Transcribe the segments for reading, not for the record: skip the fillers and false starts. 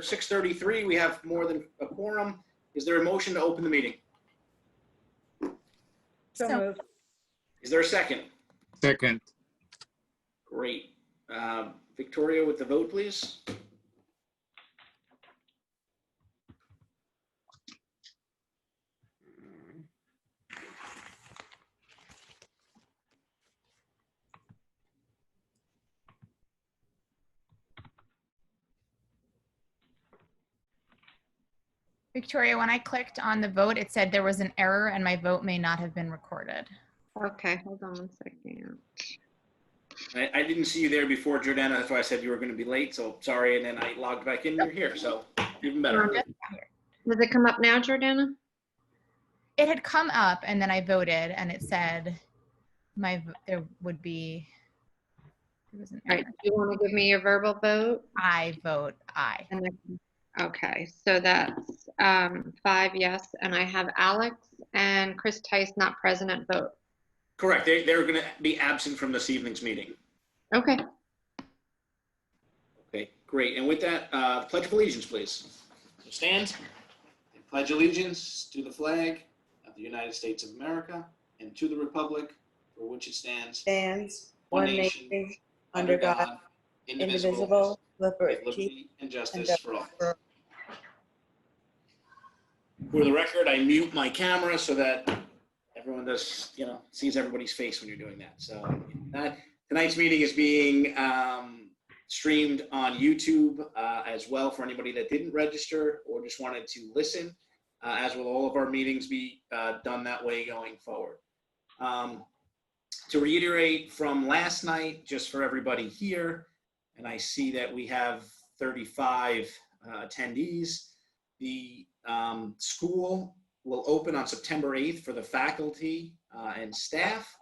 6:33. We have more than a quorum. Is there a motion to open the meeting? So moved. Is there a second? Second. Great. Victoria with the vote, please. Victoria, when I clicked on the vote, it said there was an error and my vote may not have been recorded. Okay, hold on one second. I didn't see you there before, Jordana. That's why I said you were going to be late. So sorry. And then I logged back in. You're here. So even better. Does it come up now, Jordana? It had come up and then I voted and it said there would be, there was an All error. right, do you want to give me your verbal vote? I vote aye. And then, okay, so that's 5 yes, and I have Alex and Chris Tice not present at vote. Correct. They're going to be absent from this evening's meeting. Okay. Okay, great. And with that, Pledge of Allegiance, please. So stand. I pledge allegiance to the flag of the United States of America and to the republic for which it stands, One nation, under God, indivisible, with liberty, liberty and justice and for all. For the record, I mute my camera so that everyone does, sees everybody's face when you're doing that. So tonight's meeting is being streamed on YouTube as well for anybody that didn't register or just wanted to listen, as will all of our meetings be done that way going forward. To reiterate from last night, just for everybody here, and I see that we have 35 attendees, the school will open on September 8th for the faculty and staff.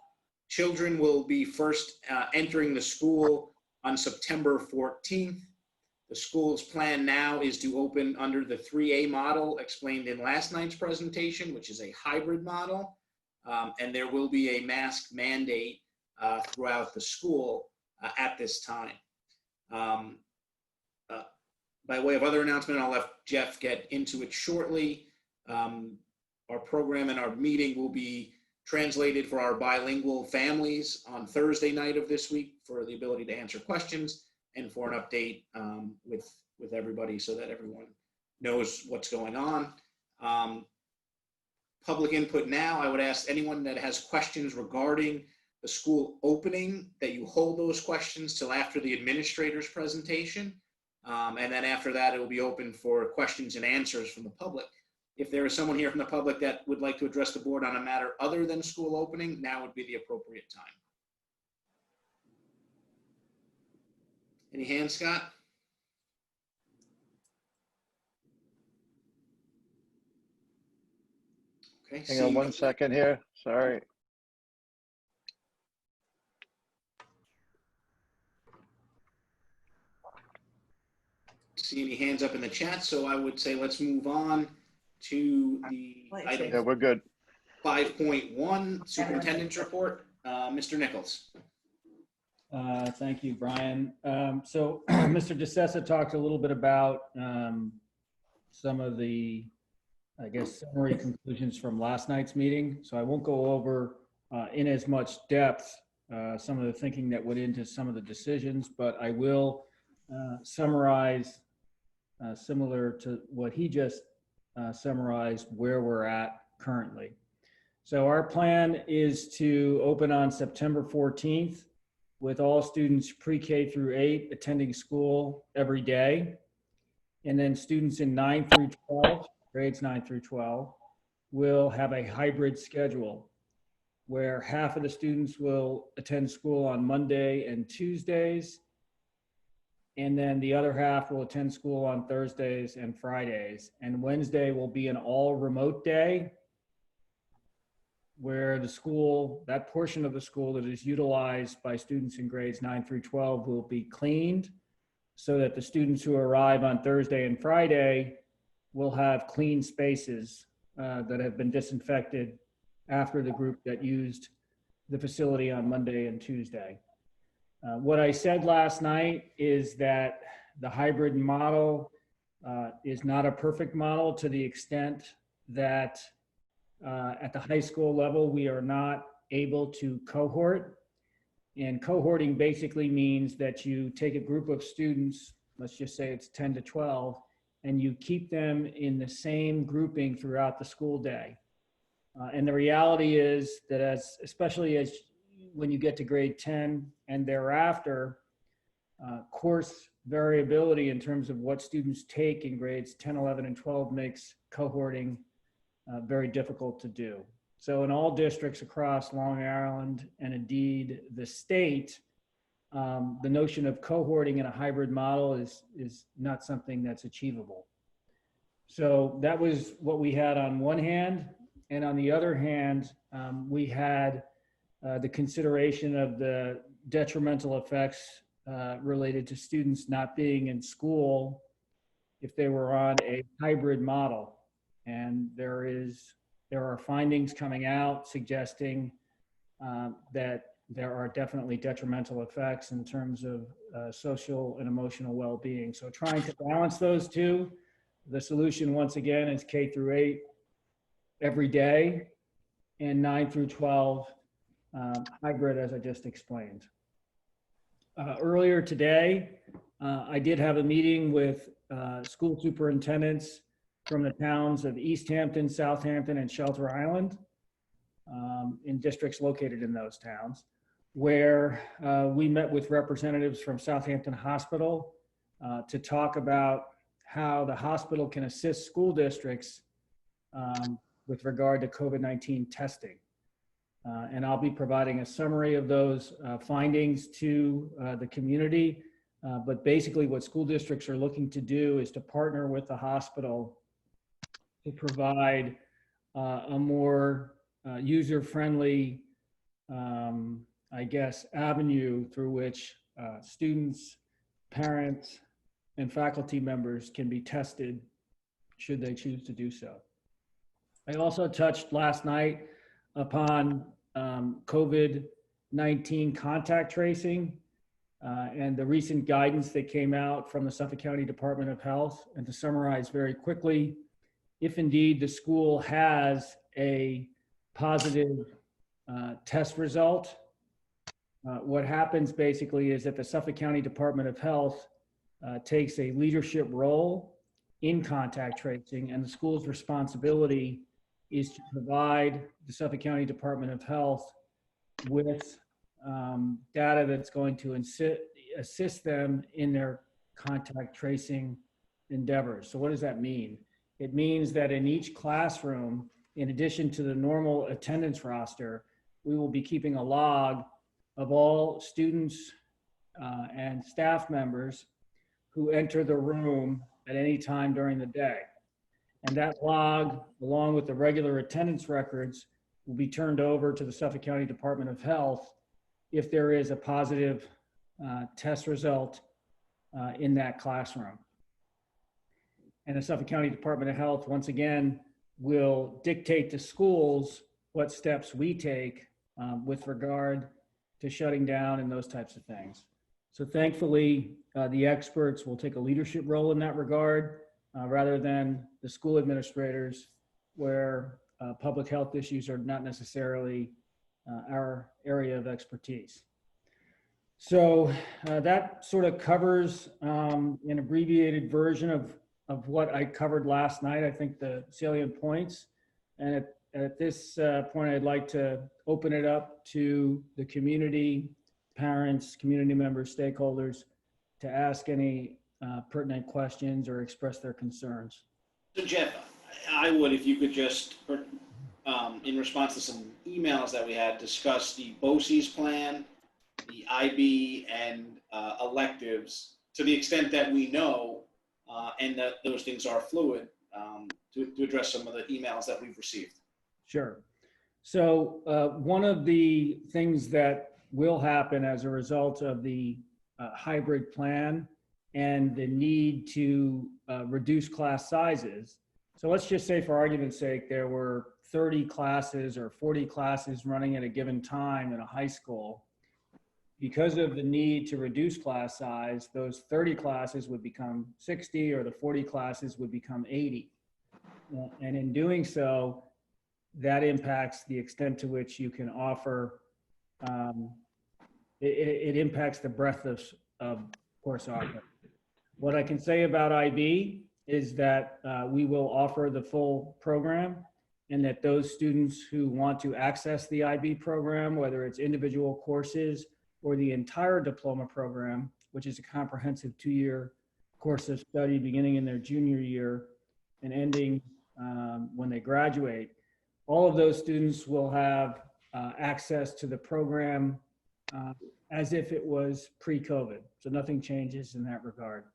Children will be first entering the school on September 14th. The school's plan now is to open under the 3A model explained in last night's presentation, which is a hybrid model. And there will be a mask mandate throughout the school at this time. By way of other announcement, I'll let Jeff get into it shortly. Our program and our meeting will be translated for our bilingual families on Thursday night of this week for the ability to answer questions and for an update with everybody so that everyone knows what's going on. Public input now. I would ask anyone that has questions regarding the school opening that you hold those questions till after the administrator's presentation. And then after that, it will be open for questions and answers from the public. If there is someone here from the public that would like to address the board on a matter other than school opening, now would be the appropriate time. Any hands, Scott? Okay. Hang on 1 second here. Sorry. See any hands up in the chat, so I would say let's move on to the Yeah, item we're good. 5.1, Superintendent's Report. Mr. Nichols. Thank you, Brian. So Mr. DeSessa talked a little bit about some of the, I guess, summary conclusions from last night's meeting. So I won't go over in as much depth some of the thinking that went into some of the decisions, but I will summarize similar to what he just summarized where we're at currently. So our plan is to open on September 14th with all students pre-K through 8 attending school every day. And then students in 9 through 12, grades 9 through 12, will have a hybrid schedule where half of the students will attend school on Monday and Tuesdays, and then the other half will attend school on Thursdays and Fridays. And Wednesday will be an all remote day where the school, that portion of the school that is utilized by students in grades 9 through 12 will be cleaned so that the students who arrive on Thursday and Friday will have clean spaces that have been disinfected after the group that used the facility on Monday and Tuesday. What I said last night is that the hybrid model is not a perfect model to the extent that at the high school level, we are not able to cohort. And cohorting basically means that you take a group of students, let's just say it's 10 to 12, and you keep them in the same grouping throughout the school day. And the reality is that especially as when you get to grade 10 and thereafter, course variability in terms of what students take in grades 10, 11, and 12 makes cohorting very difficult to do. So in all districts across Long Island and indeed the state, the notion of cohorting in a hybrid model is not something that's achievable. So that was what we had on one hand. And on the other hand, we had the consideration of the detrimental effects related to students not being in school if they were on a hybrid model. And there are findings coming out suggesting that there are definitely detrimental effects in terms of social and emotional well-being. So trying to balance those two, the solution once again is K through 8 every day and 9 through 12 hybrid, as I just explained. Earlier today, I did have a meeting with school superintendents from the towns of East Hampton, Southampton, and Shelter Island in districts located in those towns, where we met with representatives from Southampton Hospital to talk about how the hospital can assist school districts with regard to COVID-19 testing. And I'll be providing a summary of those findings to the community. But basically what school districts are looking to do is to partner with the hospital to provide a more user-friendly, I guess, avenue through which students, parents, and faculty members can be tested should they choose to do so. I also touched last night upon COVID-19 contact tracing and the recent guidance that came out from the Suffolk County Department of Health. And to summarize very quickly, if indeed the school has a positive test result, what happens basically is that the Suffolk County Department of Health takes a leadership role in contact tracing, and the school's responsibility is to provide the Suffolk County Department of Health with data that's going to assist them in their contact tracing endeavors. So what does that mean? It means that in each classroom, in addition to the normal attendance roster, we will be keeping a log of all students and staff members who enter the room at any time during the day. And that log, along with the regular attendance records, will be turned over to the Suffolk County Department of Health if there is a positive test result in that classroom. And the Suffolk County Department of Health, once again, will dictate to schools what steps we take with regard to shutting down and those types of things. So thankfully, the experts will take a leadership role in that regard rather than the school administrators, where public health issues are not necessarily our area of expertise. So that sort of covers an abbreviated version of what I covered last night. I think the salient points. And at this point, I'd like to open it up to the community, parents, community members, stakeholders, to ask any pertinent questions or express their concerns. So Jeff, I would, if you could just, in response to some emails that we had, discuss the BOCES plan, the IB, and electives to the extent that we know, and that those things are fluid, to address some of the emails that we've received. Sure. So one of the things that will happen as a result of the hybrid plan and the need to reduce class sizes. So let's just say, for argument's sake, there were 30 classes or 40 classes running at a given time in a high school. because of the need to reduce class size, those 30 classes would become 60 or the 40 classes would become 80. And in doing so, that impacts the extent to which you can offer, it impacts the breadth of course offering. What I can say about IB is that we will offer the full program, and that those students who want to access the IB program, whether it's individual courses or the entire diploma program, which is a comprehensive 2-year course of study beginning in their junior year and ending when they graduate, all of those students will have access to the program as if it was pre-COVID. So nothing changes in that regard.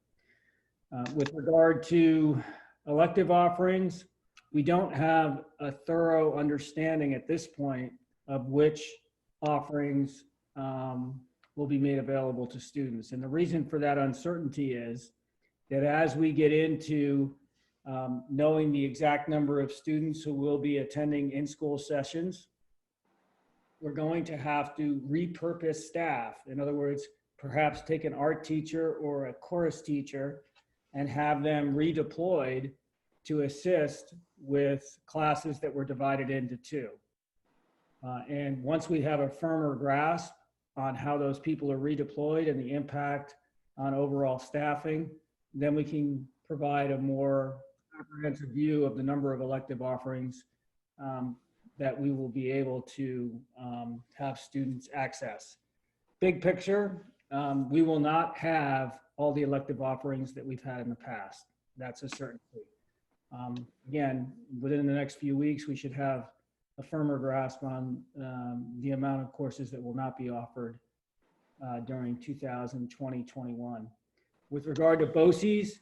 With regard to elective offerings, we don't have a thorough understanding at this point of which offerings will be made available to students. And the reason for that uncertainty is that as we get into knowing the exact number of students who will be attending in-school sessions, we're going to have to repurpose staff. In other words, perhaps take an art teacher or a chorus teacher and have them redeployed to assist with classes that were divided into 2. And once we have a firmer grasp on how those people are redeployed and the impact on overall staffing, then we can provide a more comprehensive view of the number of elective offerings that we will be able to have students access. Big picture, we will not have all the elective offerings that we've had in the past. That's a certainty. Again, within the next few weeks, we should have a firmer grasp on the amount of courses that will not be offered during 2020-21. With regard to BOCES,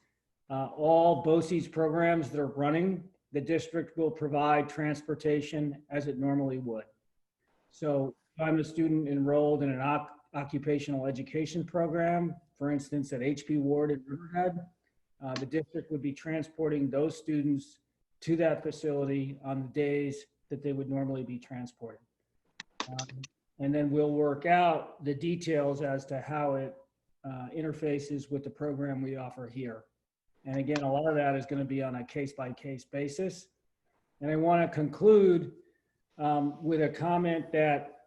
all BOCES programs that are running, the district will provide transportation as it normally would. So if I'm a student enrolled in an occupational education program, for instance, at HP Ward at Riverhead, the district would be transporting those students to that facility on the days that they would normally be transported. And then we'll work out the details as to how it interfaces with the program we offer here. And again, a lot of that is going to be on a case-by-case basis. And I want to conclude with a comment that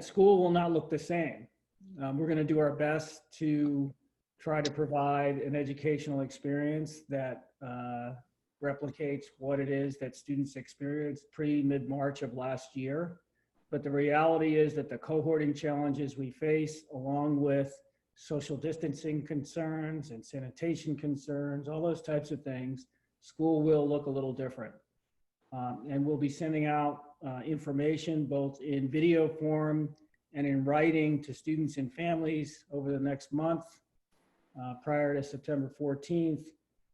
school will not look the same. We're going to do our best to try to provide an educational experience that replicates what it is that students experienced mid-March of last year. But the reality is that the cohorting challenges we face, along with social distancing concerns and sanitation concerns, all those types of things, school will look a little different. And we'll be sending out information both in video form and in writing to students and families over the next month prior to September 14th,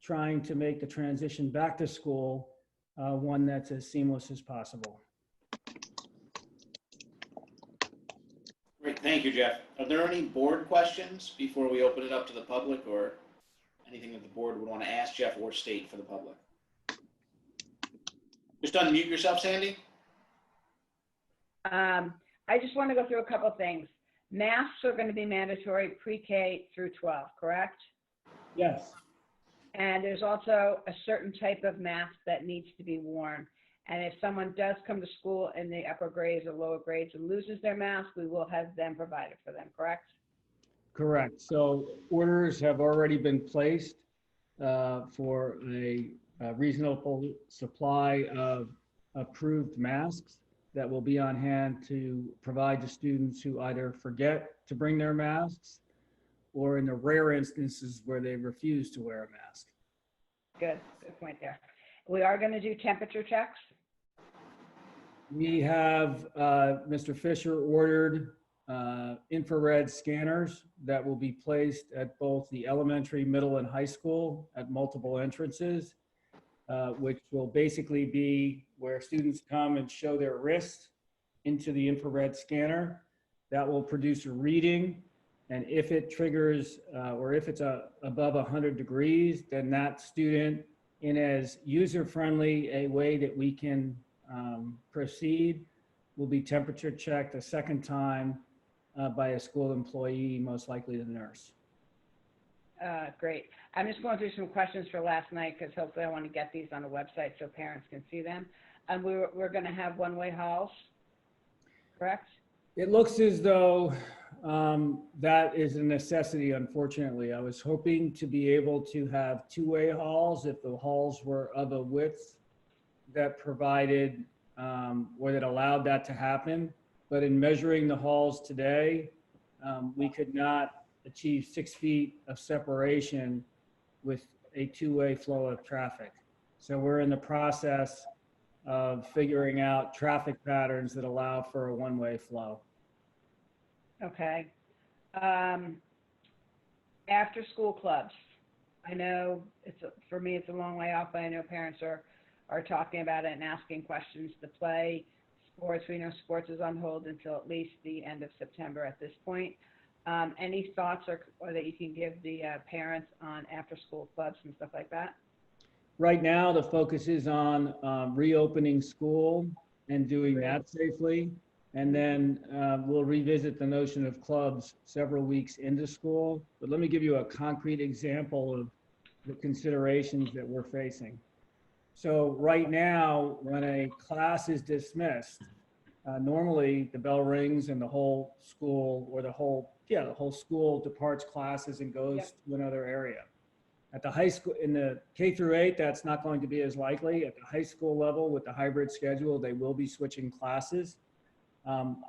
trying to make the transition back to school one that's as seamless as possible. Great, thank you, Jeff. Are there any board questions before we open it up to the public, or anything that the board would want to ask Jeff or state for the public? Just unmute yourself, Sandy. I just want to go through a couple things. Masks are going to be mandatory pre-K through 12, correct? Yes. And there's also a certain type of mask that needs to be worn. And if someone does come to school in the upper grades or lower grades and loses their mask, we will have them provided for them, correct? Correct. So orders have already been placed for a reasonable supply of approved masks that will be on hand to provide to students who either forget to bring their masks or in the rare instances where they refuse to wear a mask. Good point there. We are going to do temperature checks. We have, Mr. Fisher ordered infrared scanners that will be placed at both the elementary, middle, and high school at multiple entrances, which will basically be where students come and show their wrist into the infrared scanner. That will produce a reading, and if it triggers or if it's above 100 degrees, then that student, in as user-friendly a way that we can proceed, will be temperature checked a second time by a school employee, most likely the nurse. Great. I'm just going through some questions for last night because hopefully I want to get these on the website so parents can see them. And we're going to have one-way halls, correct? It looks as though that is a necessity, unfortunately. I was hoping to be able to have two-way halls if the halls were of a width that provided or that allowed that to happen. But in measuring the halls today, we could not achieve 6 feet of separation with a two-way flow of traffic. So we're in the process of figuring out traffic patterns that allow for a one-way flow. Okay. After school clubs. I know for me, it's a long way off, but I know parents are talking about it and asking questions to play sports. We know sports is on hold until at least the end of September at this point. Any thoughts or that you can give the parents on after school clubs and stuff like that? Right now, the focus is on reopening school and doing that safely. And then we'll revisit the notion of clubs several weeks into school. But let me give you a concrete example of the considerations that we're facing. So right now, when a class is dismissed, normally the bell rings and the whole school or the whole school departs classes and goes to another area. At the high school, in the K through 8, that's not going to be as likely. At the high school level with the hybrid schedule, they will be switching classes.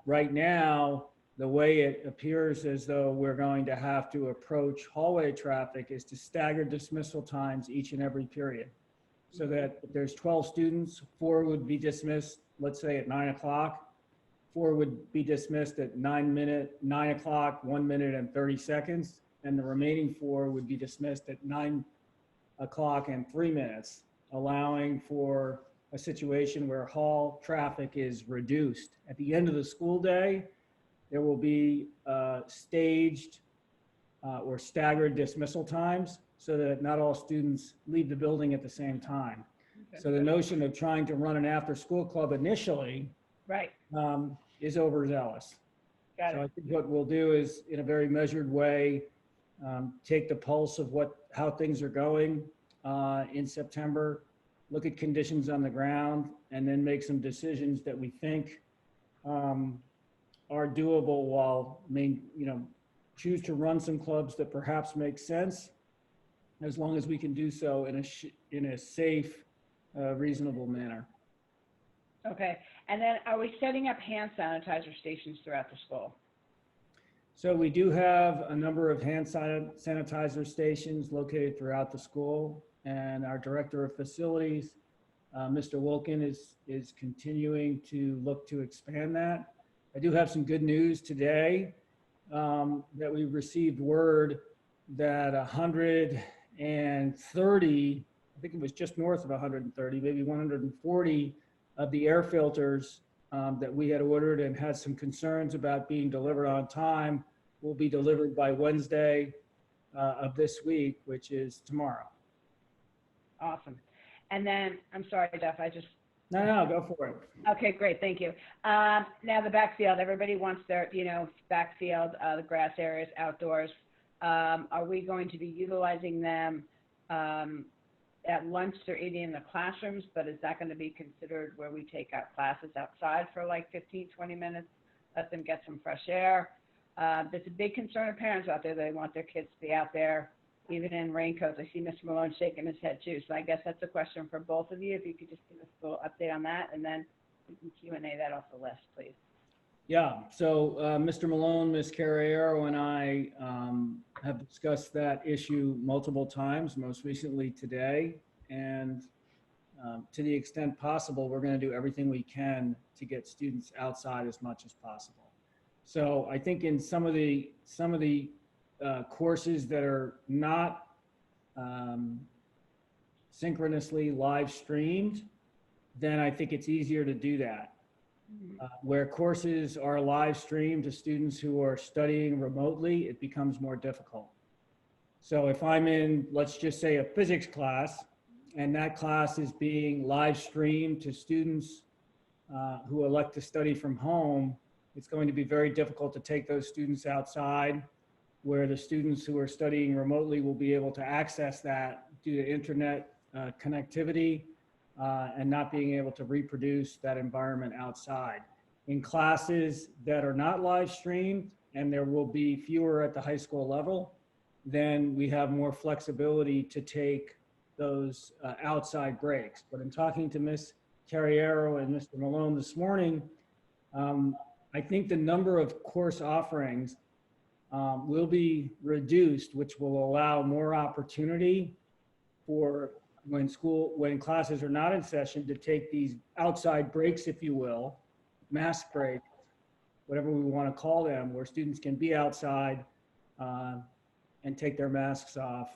Right now, the way it appears as though we're going to have to approach hallway traffic is to stagger dismissal times each and every period. So that if there's 12 students, 4 would be dismissed, let's say at 9 o'clock, 4 would be dismissed at 9 o'clock, 1 minute and 30 seconds, and the remaining 4 would be dismissed at 9 o'clock and 3 minutes, allowing for a situation where hall traffic is reduced. At the end of the school day, there will be staged or staggered dismissal times so that not all students leave the building at the same time. Okay. So the notion of trying to run an after-school club initially is overzealous. Got it. So I think what we'll do is, in a very measured way, take the pulse of how things are going in September, look at conditions on the ground, and then make some decisions that we think are doable while choose to run some clubs that perhaps make sense, as long as we can do so in a safe, reasonable manner. Okay, and then are we setting up hand sanitizer stations throughout the school? So we do have a number of hand sanitizer stations located throughout the school, and our director of facilities, Mr. Wilkin, is continuing to look to expand that. I do have some good news today that we received word that 130, I think it was just north of 130, maybe 140 of the air filters that we had ordered and had some concerns about being delivered on time will be delivered by Wednesday of this week, which is tomorrow. Awesome. And then, I'm sorry, Jeff, No, go for it. Okay, great, thank you. Now the backfield, everybody wants their, backfield, the grass areas, outdoors. Are we going to be utilizing them at lunch? They're eating in the classrooms, but is that going to be considered where we take out classes outside for like 15, 20 minutes, let them get some fresh air? There's a big concern of parents out there. They want their kids to be out there, even in raincoats. I see Mr. Malone shaking his head too. So I guess that's a question for both of you. If you could just give us a little update on that, and then we can Q&A that off the list, please. Yeah, so Mr. Malone, Ms. Carriero, and I have discussed that issue multiple times, most recently today. And to the extent possible, we're going to do everything we can to get students outside as much as possible. So I think in some of the courses that are not synchronously live streamed, then I think it's easier to do that. Where courses are live streamed to students who are studying remotely, it becomes more difficult. So if I'm in, let's just say, a physics class, and that class is being live streamed to students who elect to study from home, it's going to be very difficult to take those students outside, where the students who are studying remotely will be able to access that due to internet connectivity and not being able to reproduce that environment outside. In classes that are not live streamed, and there will be fewer at the high school level, then we have more flexibility to take those outside breaks. But in talking to Ms. Carriero and Mr. Malone this morning, I think the number of course offerings will be reduced, which will allow more opportunity for when classes are not in session to take these outside breaks, if you will, mask breaks, whatever we want to call them, where students can be outside and take their masks off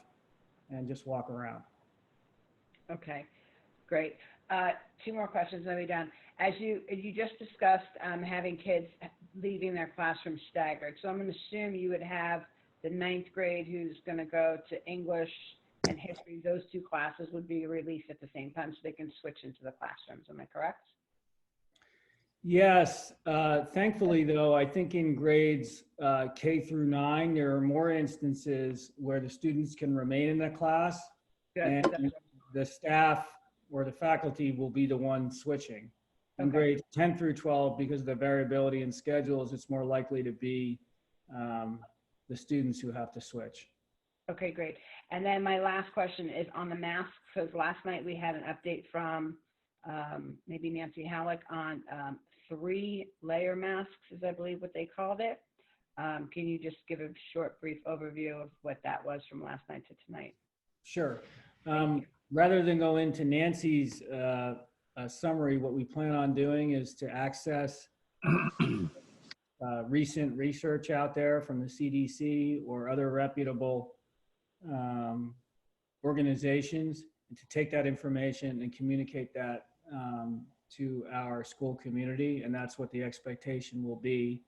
and just walk around. Okay, great. Two more questions, then we're done. As you just discussed, having kids leaving their classroom staggered. So I'm going to assume you would have the 9th grade who's going to go to English and history. Those two classes would be released at the same time so they can switch into the classrooms. Am I correct? Yes. Thankfully, though, I think in grades K through 9, there are more instances where the students can remain in the class and the staff or the faculty will be the one switching. In grades 10 through 12, because of the variability in schedules, it's more likely to be the students who have to switch. Okay, great. And then my last question is on the masks, because last night we had an update from maybe Nancy Halleck on 3-layer masks, is I believe what they called it. Can you just give a short, brief overview of what that was from last night to tonight? Sure. Rather than go into Nancy's summary, what we plan on doing is to access recent research out there from the CDC or other reputable organizations, and to take that information and communicate that to our school community. And that's what the expectation will be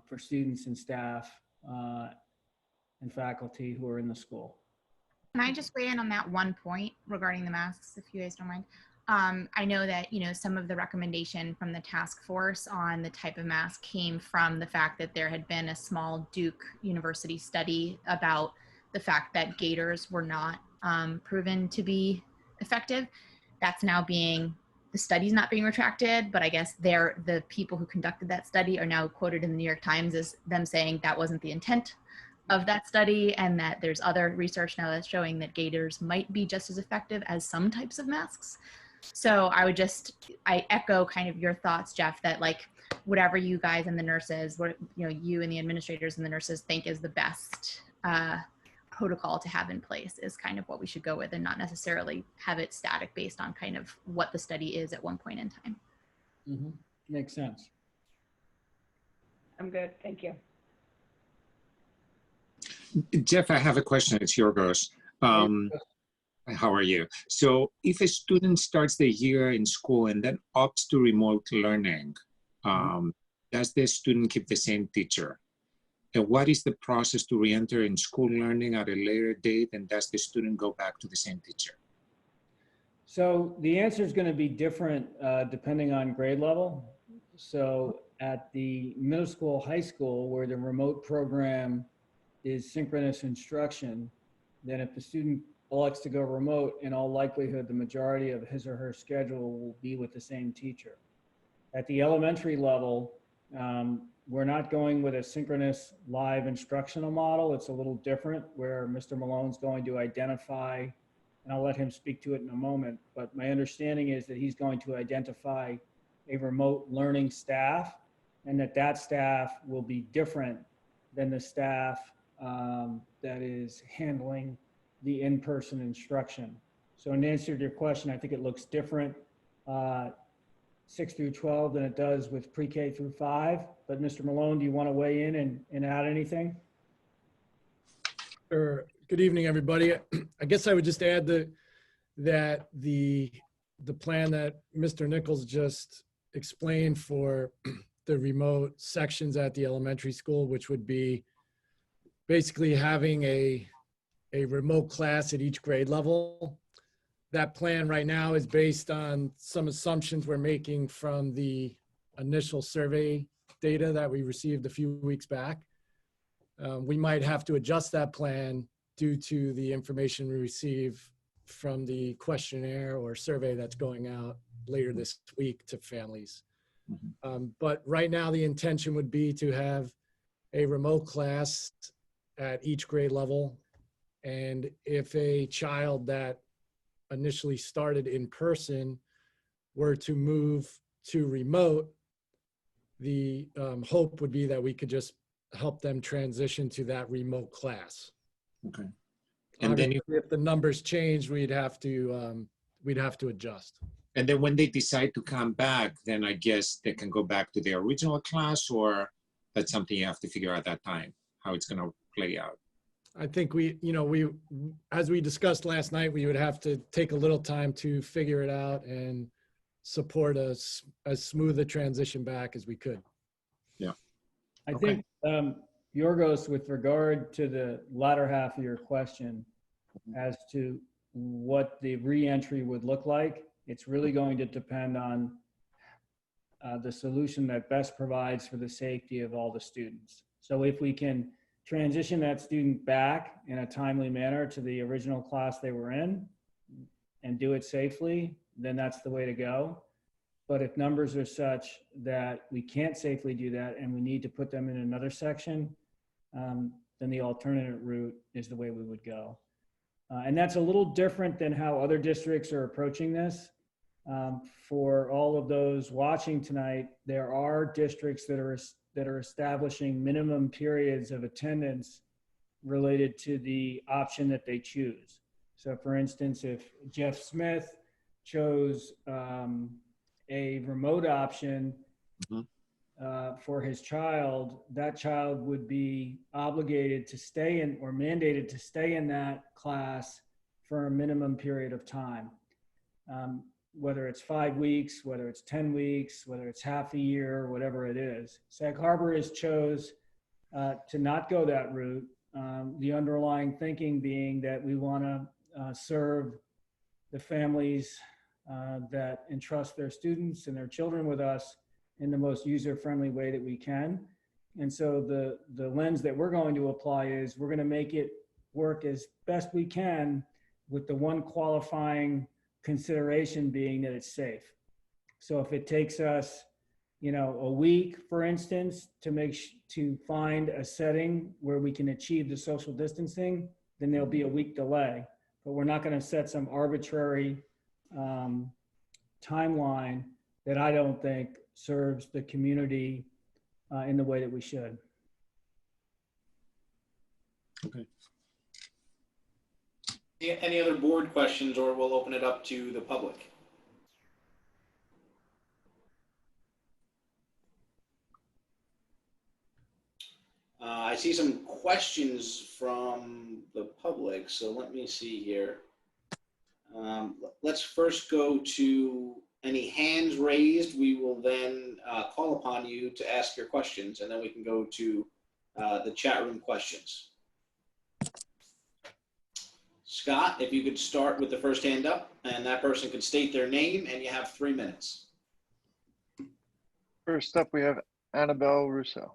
for students and staff and faculty who are in the school. Can I just weigh in on that one point regarding the masks, if you guys don't mind? I know that, some of the recommendation from the task force on the type of mask came from the fact that there had been a small Duke University study about the fact that gaiters were not proven to be effective. That's now the study's not being retracted, but I guess the people who conducted that study are now quoted in the New York Times as them saying that wasn't the intent of that study, and that there's other research now that's showing that gaiters might be just as effective as some types of masks. So I echo kind of your thoughts, Jeff, that like whatever you guys and the nurses, you and the administrators and the nurses think is the best protocol to have in place is kind of what we should go with, and not necessarily have it static based on kind of what the study is at one point in time. Mm-hmm. Makes sense. I'm good, thank you. Jeff, I have a question. It's Yorgos. How are you? So if a student starts the year in school and then opts to remote learning, does the student keep the same teacher? And what is the process to re-enter in school learning at a later date? And does the student go back to the same teacher? So the answer is going to be different depending on grade level. So at the middle school, high school, where the remote program is synchronous instruction, then if the student elects to go remote, in all likelihood, the majority of his or her schedule will be with the same teacher. At the elementary level, we're not going with a synchronous live instructional model. It's a little different, where Mr. Malone's going to identify, and I'll let him speak to it in a moment, but my understanding is that he's going to identify a remote learning staff, and that staff will be different than the staff that is handling the in-person instruction. So in answer to your question, I think it looks different 6 through 12 than it does with pre-K through 5. But Mr. Malone, do you want to weigh in and add anything? Sure. Good evening, everybody. I guess I would just add that the plan that Mr. Nichols just explained for the remote sections at the elementary school, which would be basically having a remote class at each grade level. That plan right now is based on some assumptions we're making from the initial survey data that we received a few weeks back. We might have to adjust that plan due to the information we receive from the questionnaire or survey that's going out later this week to families. But right now, the intention would be to have a remote class at each grade level. And if a child that initially started in person were to move to remote, the hope would be that we could just help them transition to that remote class. Okay. And then if the numbers change, we'd have to adjust. and then when they decide to come back, then I guess they can go back to their original class, or that's something you have to figure out at that time, how it's going to play out. I think as we discussed last night, we would have to take a little time to figure it out and support as smooth a transition back as we could. Yeah. I Okay. think, Yorgos, with regard to the latter half of your question as to what the reentry would look like, it's really going to depend on the solution that best provides for the safety of all the students. So if we can transition that student back in a timely manner to the original class they were in and do it safely, then that's the way to go. But if numbers are such that we can't safely do that and we need to put them in another section, then the alternate route is the way we would go. And that's a little different than how other districts are approaching this. For all of those watching tonight, there are districts that are establishing minimum periods of attendance related to the option that they choose. So for instance, if Jeff Smith chose a remote option for his child, that child would be obligated to stay in or mandated to stay in that class for a minimum period of time. Whether it's 5 weeks, whether it's 10 weeks, whether it's half a year, whatever it is. Sag Harbor has chose to not go that route. The underlying thinking being that we want to serve the families that entrust their students and their children with us in the most user-friendly way that we can. And so the lens that we're going to apply is we're going to make it work as best we can, with the one qualifying consideration being that it's safe. So if it takes us, a week, for instance, to find a setting where we can achieve the social distancing, then there'll be a week delay. But we're not going to set some arbitrary timeline that I don't think serves the community in the way that we should. Okay. Any other board questions, or we'll open it up to the public? I see some questions from the public, so let me see here. Let's first go to any hands raised. We will then call upon you to ask your questions, and then we can go to the chat room questions. Scott, if you could start with the first hand up, and that person could state their name, and you have 3 minutes. First up, we have Annabelle Russo.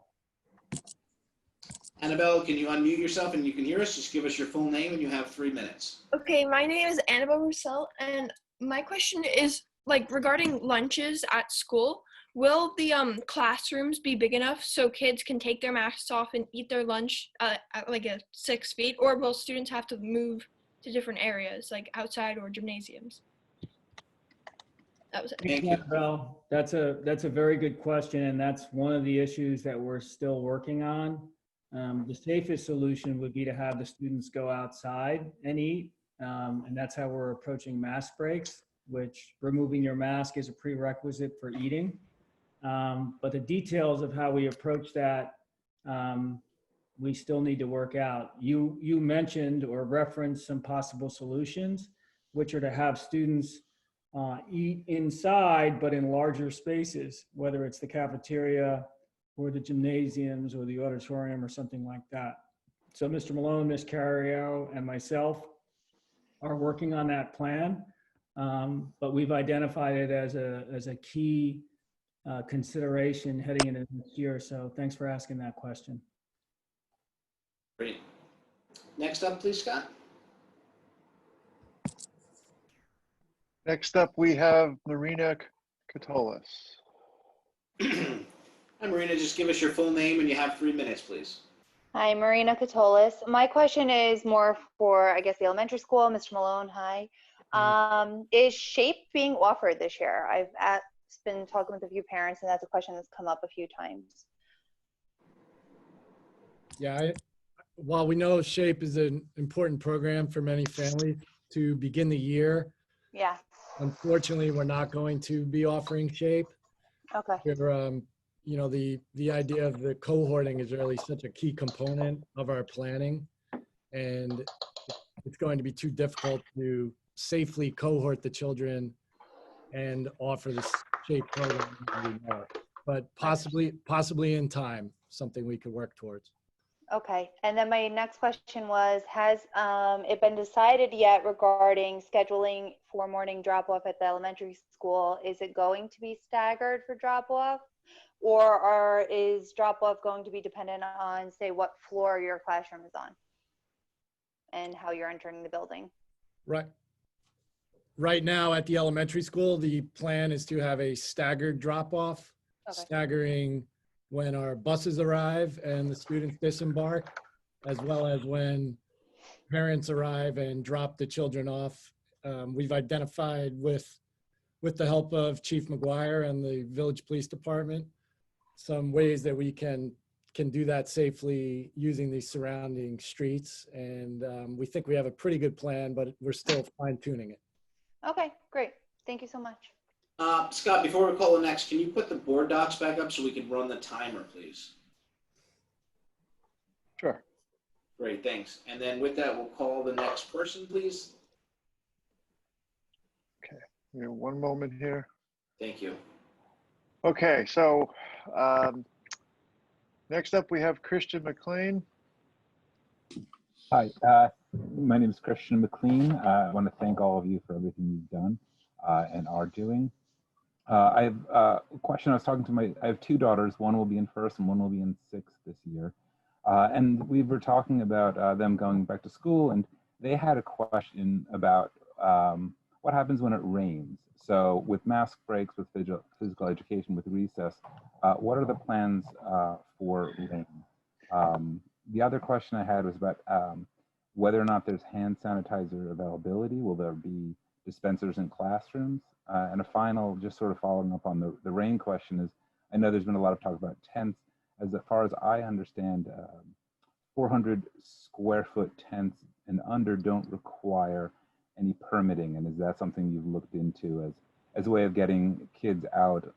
Annabelle, can you unmute yourself and you can hear us? Just give us your full name and you have 3 minutes. Okay, my name is Annabelle Roussel, and my question is regarding lunches at school. Will the classrooms be big enough so kids can take their masks off and eat their lunch at 6 feet, or will students have to move to different areas like outside or gymnasiums? That was it. Thank you. Annabelle, that's a very good question, and that's one of the issues that we're still working on. The safest solution would be to have the students go outside and eat, and that's how we're approaching mask breaks, which removing your mask is a prerequisite for eating. But the details of how we approach that, we still need to work out. You mentioned or referenced some possible solutions, which are to have students eat inside, but in larger spaces, whether it's the cafeteria or the gymnasiums or the auditorium or something like that. So Mr. Malone, Ms. Carriero, and myself are working on that plan, but we've identified it as a key consideration heading into next year. So thanks for asking that question. Great. Next up, please, Scott. Next up, we have Marina Catholis. Hi, Marina, just give us your full name and you have 3 minutes, please. Hi, Marina Catholis. My question is more for, I guess, the elementary school. Mr. Malone, hi. Is SHAPE being offered this year? I've been talking with a few parents, and that's a question that's come up a few times. Yeah, while we know SHAPE is an important program for many families to begin the year, Yeah. unfortunately, we're not going to be offering SHAPE. Okay. We're, you know, the idea of the cohorting is really such a key component of our planning, and it's going to be too difficult to safely cohort the children and offer the SHAPE program as we know it. But possibly in time, something we could work towards. Okay. And then my next question was, has it been decided yet regarding scheduling for morning drop-off at the elementary school? Is it going to be staggered for drop-off? Or is drop-off going to be dependent on, say, what floor your classroom is on and how you're entering the building? Right now at the elementary school, the plan is to have a staggered drop-off, Okay. staggering when our buses arrive and the students disembark, as well as when parents arrive and drop the children off. We've identified with the help of Chief McGuire and the Village Police Department some ways that we can do that safely using the surrounding streets. And we think we have a pretty good plan, but we're still fine-tuning it. Okay, great. Thank you so much. Scott, before we call the next, can you put the board docs back up so we can run the timer, please? Sure. Great, thanks. And then with that, we'll call the next person, please. Okay, give me one moment here. Thank you. Okay, so next up we have Christian Mclean. Hi, my name is Christian Mclean. I want to thank all of you for everything you've done and are doing. I have a question. I have 2 daughters. One will be in 1st and one will be in 6th this year. And we were talking about them going back to school, and they had a question about what happens when it rains. So with mask breaks, with physical education, with recess, what are the plans for rain? The other question I had was about whether or not there's hand sanitizer availability. Will there be dispensers in classrooms? And a final, just sort of following up on the rain question is, I know there's been a lot of talk about tents. As far as I understand, 400 square foot tents and under don't require any permitting. And is that something you've looked into as a way of getting kids out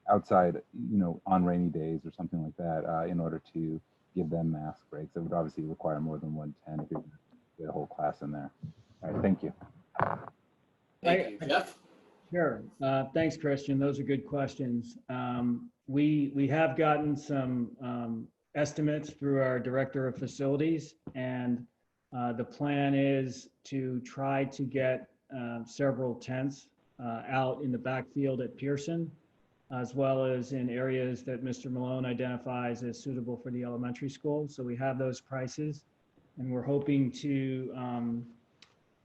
outside, you know, on rainy days or something like that, in order to give them mask breaks? It would obviously require more than 1 tent if you get a whole class in there. All right, thank you. Thank you. Jeff? Sure. Thanks, Christian. Those are good questions. We have gotten some estimates through our director of facilities, and the plan is to try to get several tents out in the backfield at Pearson, as well as in areas that Mr. Malone identifies as suitable for the elementary school. So we have those prices, and we're hoping to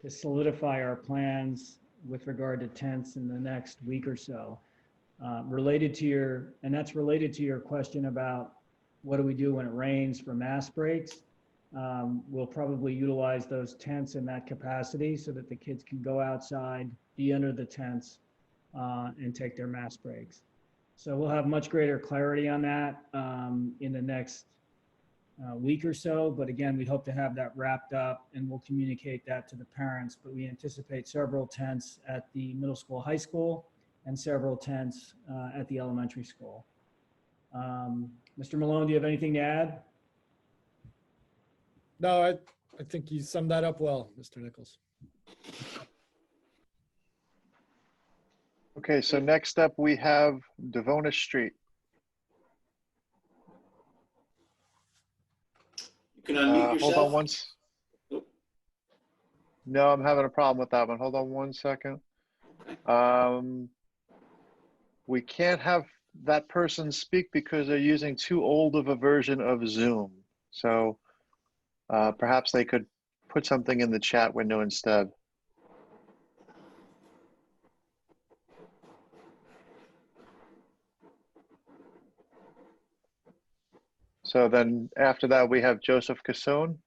solidify our plans with regard to tents in the next week or so. That's related to your question about what do we do when it rains for mask breaks. We'll probably utilize those tents in that capacity so that the kids can go outside, be under the tents, and take their mask breaks. So we'll have much greater clarity on that in the next week or so. But again, we hope to have that wrapped up, and we'll communicate that to the parents. But we anticipate several tents at the middle school, high school, and several tents at the elementary school. Mr. Malone, do you have anything to add? No, I think you summed that up well, Mr. Nichols. Okay, so next up we have Devona Street. You can unmute yourself. Hold on once. No, I'm having a problem with that one. Hold on one second. we can't have that person speak because they're using too old of a version of Zoom. So perhaps they could put something in the chat window instead. So then after that, we have Joseph Casson.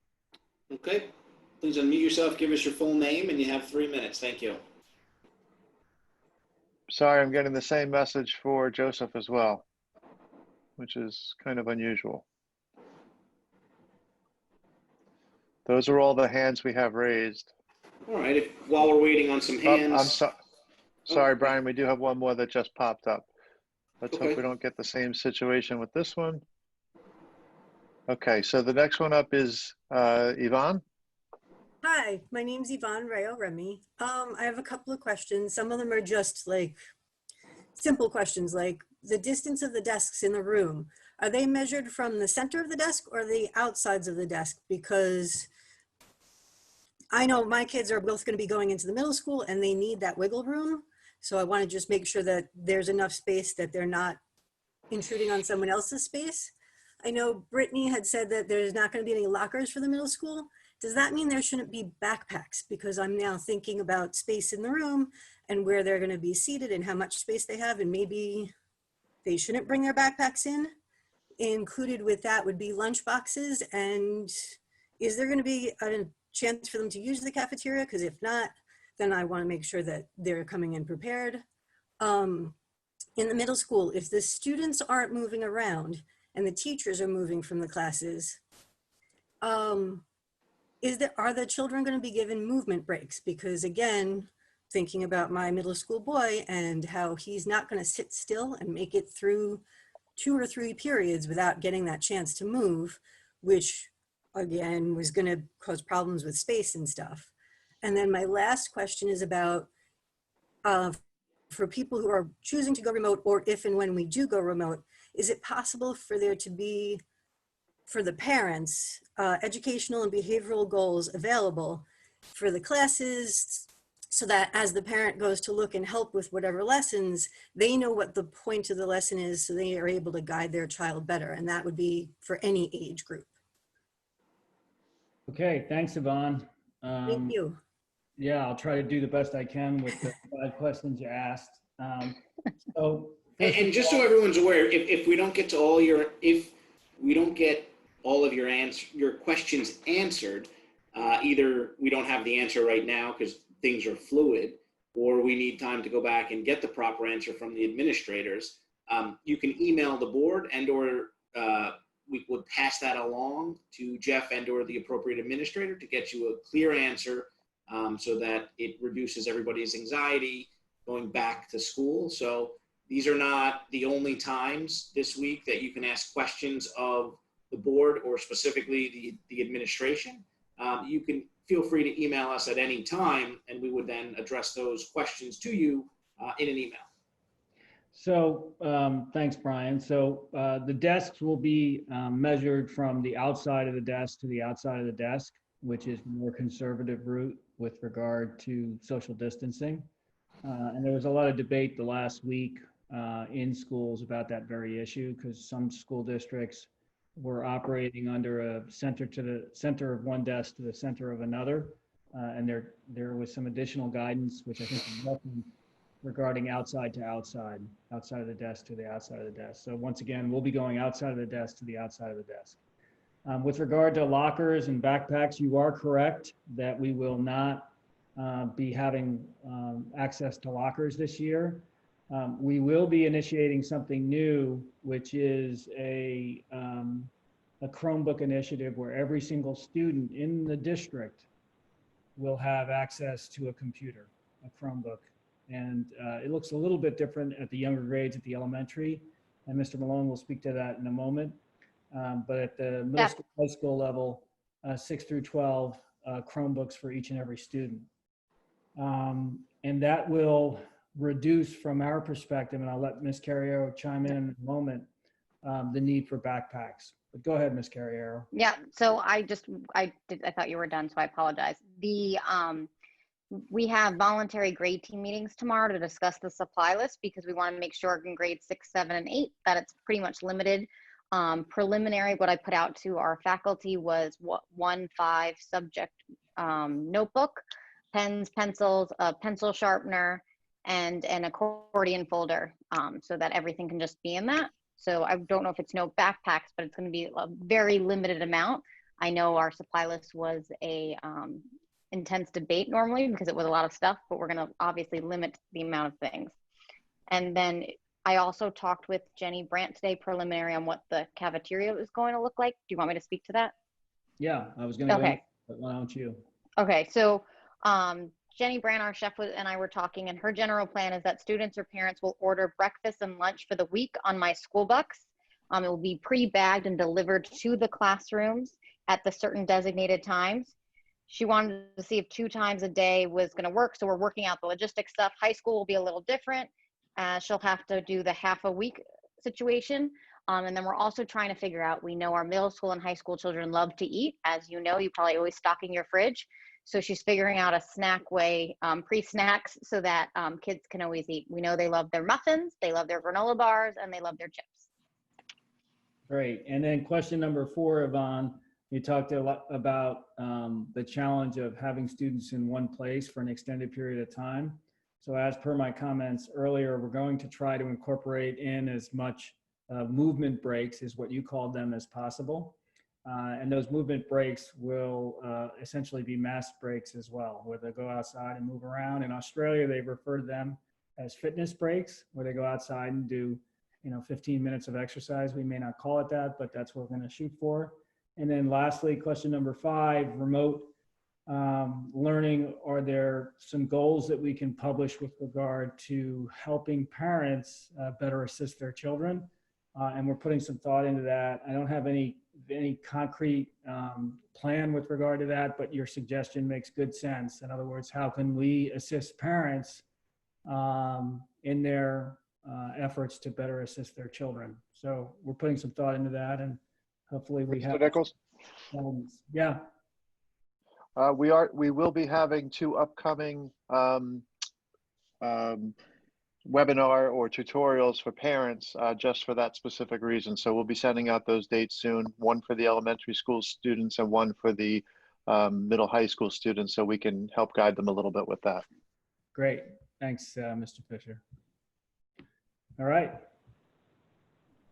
Okay, please unmute yourself, give us your full name, and you have 3 minutes. Thank you. Sorry, I'm getting the same message for Joseph as well, which is kind of unusual. Those are all the hands we have raised. All right, while we're waiting on some hands. Sorry, Brian, we do have one more that just popped up. Let's Okay. hope we don't get the same situation with this one. Okay, so the next one up is Yvonne. Hi, my name's Yvonne Rayo Remy. I have a couple of questions. Some of them are just like simple questions, like the distance of the desks in the room. Are they measured from the center of the desk or the outsides of the desk? Because I know my kids are both going to be going into the middle school and they need that wiggle room. So I want to just make sure that there's enough space that they're not intruding on someone else's space. I know Brittany had said that there's not going to be any lockers for the middle school. Does that mean there shouldn't be backpacks? Because I'm now thinking about space in the room and where they're going to be seated and how much space they have, and maybe they shouldn't bring their backpacks in. Included with that would be lunch boxes. And is there going to be a chance for them to use the cafeteria? Because if not, then I want to make sure that they're coming in prepared. In the middle school, if the students aren't moving around and the teachers are moving from the classes, are the children going to be given movement breaks? Because again, thinking about my middle school boy and how he's not going to sit still and make it through 2 or 3 periods without getting that chance to move, which again was going to cause problems with space and stuff. And then my last question is about for people who are choosing to go remote, or if and when we do go remote, is it possible for there to be, for the parents, educational and behavioral goals available for the classes, so that as the parent goes to look and help with whatever lessons, they know what the point of the lesson is, so they are able to guide their child better? And that would be for any age group. Okay, thanks, Yvonne. Thank you. Yeah, I'll try to do the best I can with the 5 questions you asked. And just so everyone's aware, if we don't get to all your, if we don't get all of your questions answered, either we don't have the answer right now because things are fluid, or we need time to go back and get the proper answer from the administrators, you can email the board, and or we would pass that along to Jeff and or the appropriate administrator to get you a clear answer, so that it reduces everybody's anxiety going back to school. So these are not the only times this week that you can ask questions of the board or specifically the administration. You can feel free to email us at any time, and we would then address those questions to you in an email. So thanks, Brian. So the desks will be measured from the outside of the desk to the outside of the desk, which is the more conservative route with regard to social distancing. And there was a lot of debate the last week in schools about that very issue, because some school districts were operating under a center of one desk to the center of another. And there was some additional guidance, which I think is welcome, regarding outside to outside of the desk to the outside of the desk. So once again, we'll be going outside of the desk to the outside of the desk. With regard to lockers and backpacks, you are correct that we will not be having access to lockers this year. We will be initiating something new, which is a Chromebook initiative where every single student in the district will have access to a computer, a Chromebook. And it looks a little bit different at the younger grades at the elementary, and Mr. Malone will speak to that in a moment. But at the middle school, high school level, 6 through 12, Chromebooks for each and every student. And that will reduce, from our perspective, and I'll let Ms. Carriero chime in a moment, the need for backpacks. But go ahead, Ms. Carriero. Yeah, so I thought you were done, so I apologize. We have voluntary grade team meetings tomorrow to discuss the supply list because we want to make sure in grades 6, 7, and 8 that it's pretty much limited. Preliminary, what I put out to our faculty was 1 5 subject notebook, pens, pencils, a pencil sharpener, and an accordion folder, so that everything can just be in that. So I don't know if it's no backpacks, but it's going to be a very limited amount. I know our supply list was a intense debate normally because it was a lot of stuff, but we're going to obviously limit the amount of things. And then I also talked with Jenny Brandt today, preliminary on what the cafeteria is going to look like. Do you want me to speak to that? Yeah, I was going to go, Okay. but why don't you? Okay, so Jenny Brandt, our chef, and I were talking, and her general plan is that students or parents will order breakfast and lunch for the week on my school bucks. It will be pre-bagged and delivered to the classrooms at the certain designated times. She wanted to see if 2 times a day was going to work, so we're working out the logistics stuff. High school will be a little different. She'll have to do the half a week situation. And then we're also trying to figure out, we know our middle school and high school children love to eat. As you know, you probably always stocking your fridge. So she's figuring out a snack way, pre-snacks, so that kids can always eat. We know they love their muffins, they love their granola bars, and they love their chips. Great. And then question number 4, Yvonne, you talked a lot about the challenge of having students in one place for an extended period of time. So as per my comments earlier, we're going to try to incorporate in as much movement breaks, is what you called them, as possible. And those movement breaks will essentially be mass breaks as well, where they go outside and move around. In Australia, they refer to them as fitness breaks, where they go outside and do 15 minutes of exercise. We may not call it that, but that's what we're going to shoot for. And then lastly, question number 5, remote learning. Are there some goals that we can publish with regard to helping parents better assist their children? And we're putting some thought into that. I don't have any concrete plan with regard to that, but your suggestion makes good sense. In other words, how can we assist parents in their efforts to better assist their children? So we're putting some thought into that, and hopefully we have. Mr. Nichols? Yeah. We will be having 2 upcoming webinar or tutorials for parents just for that specific reason. So we'll be sending out those dates soon, one for the elementary school students and one for the middle high school students, so we can help guide them a little bit with that. Great. Thanks, Mr. Fisher. All right.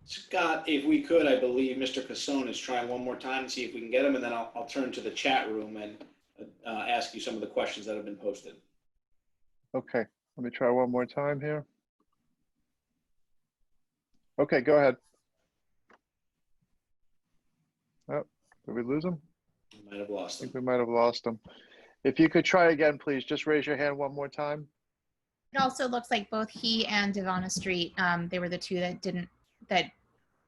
Scott, if we could, I believe Mr. Casson is trying one more time to see if we can get him, and then I'll turn to the chat room and ask you some of the questions that have been posted. Okay, let me try one more time here. Okay, go ahead. Oh, did we lose him? We might have lost him. I think we might have lost him. If you could try again, please, just raise your hand one more time. It also looks like both he and Devonna Street, they were the 2 that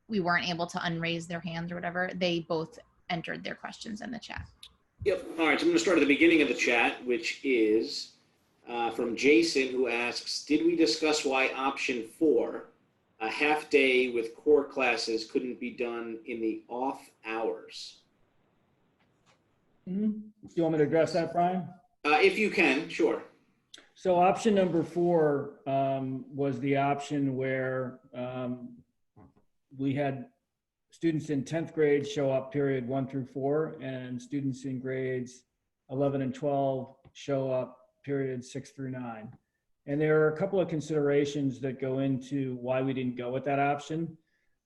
we weren't able to unraise their hands or whatever. They both entered their questions in the chat. Yep. All right, so I'm going to start at the beginning of the chat, which is from Jason, who asks, did we discuss why option 4, a half day with core classes, couldn't be done in the off hours? Do you want me to address that, Brian? If you can, sure. So option number 4 was the option where we had students in 10th grade show up period 1 through 4, and students in grades 11 and 12 show up period 6 through 9. And there are a couple of considerations that go into why we didn't go with that option.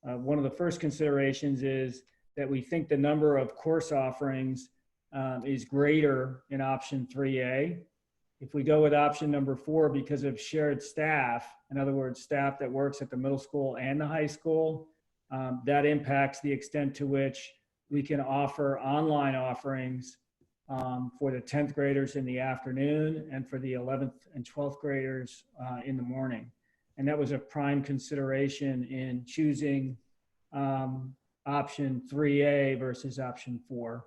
One of the first considerations is that we think the number of course offerings is greater in option 3A. If we go with option number 4, because of shared staff, in other words, staff that works at the middle school and the high school, that impacts the extent to which we can offer online offerings for the 10th graders in the afternoon and for the 11th and 12th graders in the morning. And that was a prime consideration in choosing option 3A versus option 4.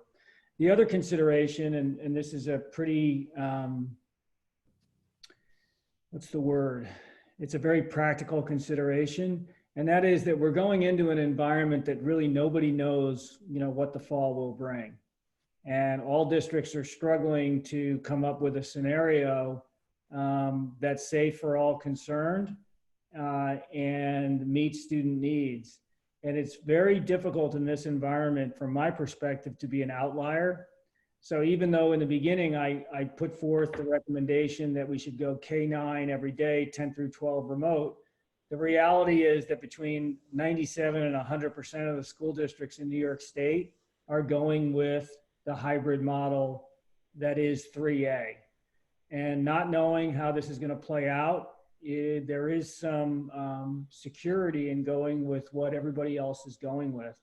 The other consideration, and this is a pretty, what's the word? It's a very practical consideration. And that is that we're going into an environment that really nobody knows, what the fall will bring. And all districts are struggling to come up with a scenario that's safe for all concerned and meets student needs. And it's very difficult in this environment, from my perspective, to be an outlier. So even though in the beginning I put forth the recommendation that we should go K-9 every day, 10 through 12 remote, the reality is that between 97 and 100% of the school districts in New York State are going with the hybrid model that is 3A. And not knowing how this is going to play out, there is some security in going with what everybody else is going with,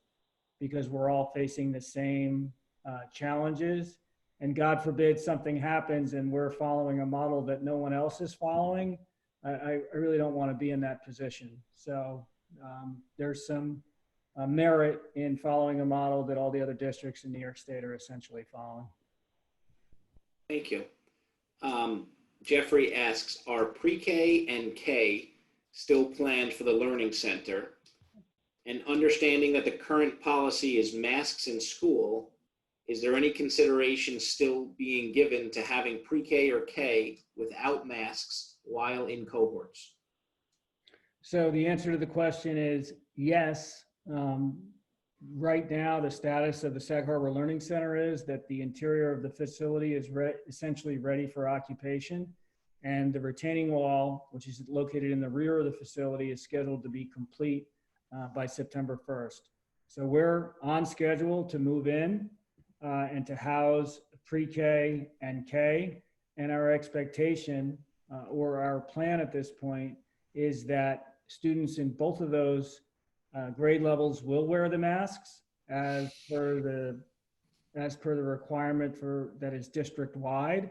because we're all facing the same challenges. And God forbid something happens and we're following a model that no one else is following. I really don't want to be in that position. So there's some merit in following a model that all the other districts in New York State are essentially following. Thank you. Jeffrey asks, are pre-K and K still planned for the Learning Center? And understanding that the current policy is masks in school, is there any consideration still being given to having pre-K or K without masks while in cohorts? So the answer to the question is yes. Right now, the status of the Sag Harbor Learning Center is that the interior of the facility is essentially ready for occupation, and the retaining wall, which is located in the rear of the facility, is scheduled to be complete by September 1st. So we're on schedule to move in and to house pre-K and K, and our expectation or our plan at this point is that students in both of those grade levels will wear the masks as per the requirement that is district wide.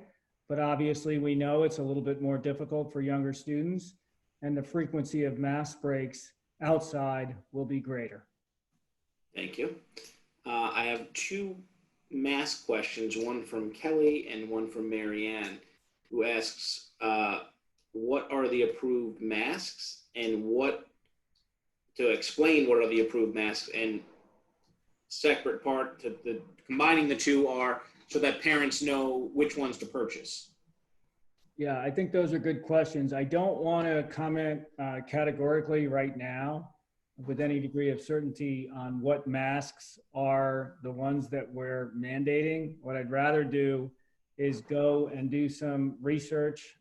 But obviously we know it's a little bit more difficult for younger students, and the frequency of mask breaks outside will be greater. Thank you. I have two mask questions, one from Kelly and one from Marianne, who asks, what are the approved masks, and to explain what are the approved masks, and separate part to combining the two are so that parents know which ones to purchase. Yeah, I think those are good questions. I don't want to comment categorically right now with any degree of certainty on what masks are the ones that we're mandating. What I'd rather do is go and do some research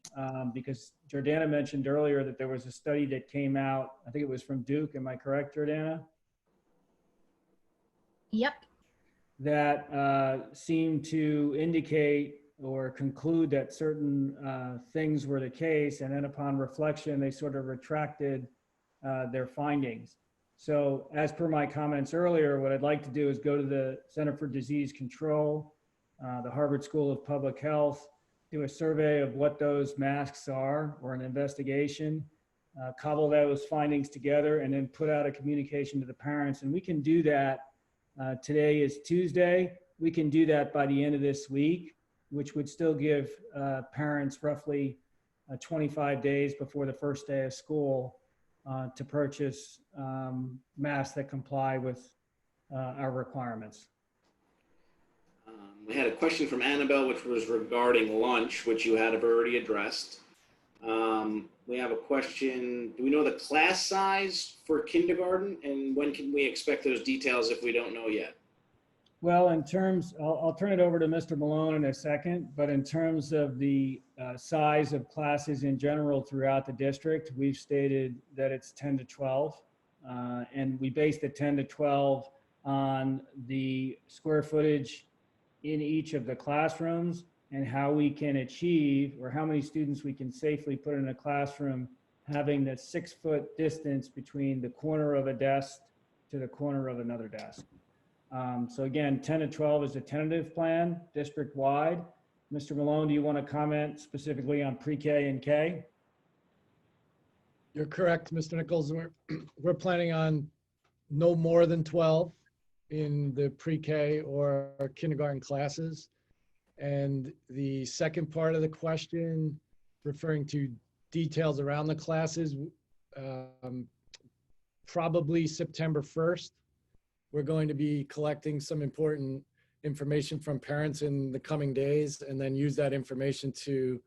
because Jordana mentioned earlier that there was a study that came out, I think it was from Duke, am I correct, Jordana? Yep. That seemed to indicate or conclude that certain things were the case, and then upon reflection, they sort of retracted their findings. So as per my comments earlier, what I'd like to do is go to the Center for Disease Control, the Harvard School of Public Health, do a survey of what those masks are, or an investigation, cobble those findings together, and then put out a communication to the parents. And we can do that. Today is Tuesday. We can do that by the end of this week, which would still give parents roughly 25 days before the first day of school to purchase masks that comply with our requirements. We had a question from Annabelle, which was regarding lunch, which you had already addressed. We have a question, do we know the class size for kindergarten, and when can we expect those details if we don't know yet? Well, in terms, I'll turn it over to Mr. Malone in a second, but in terms of the size of classes in general throughout the district, we've stated that it's 10 to 12, and we based the 10 to 12 on the square footage in each of the classrooms and how we can achieve, or how many students we can safely put in a classroom, having the 6-foot distance between the corner of a desk to the corner of another desk. So again, 10 to 12 is a tentative plan, district-wide. Mr. Malone, do you want to comment specifically on pre-K and K? You're correct, Mr. Nichols. We're planning on no more than 12 in the pre-K or kindergarten classes. And the second part of the question, referring to details around the classes, probably September 1st. We're going to be collecting some important information from parents in the coming days, and then use that information to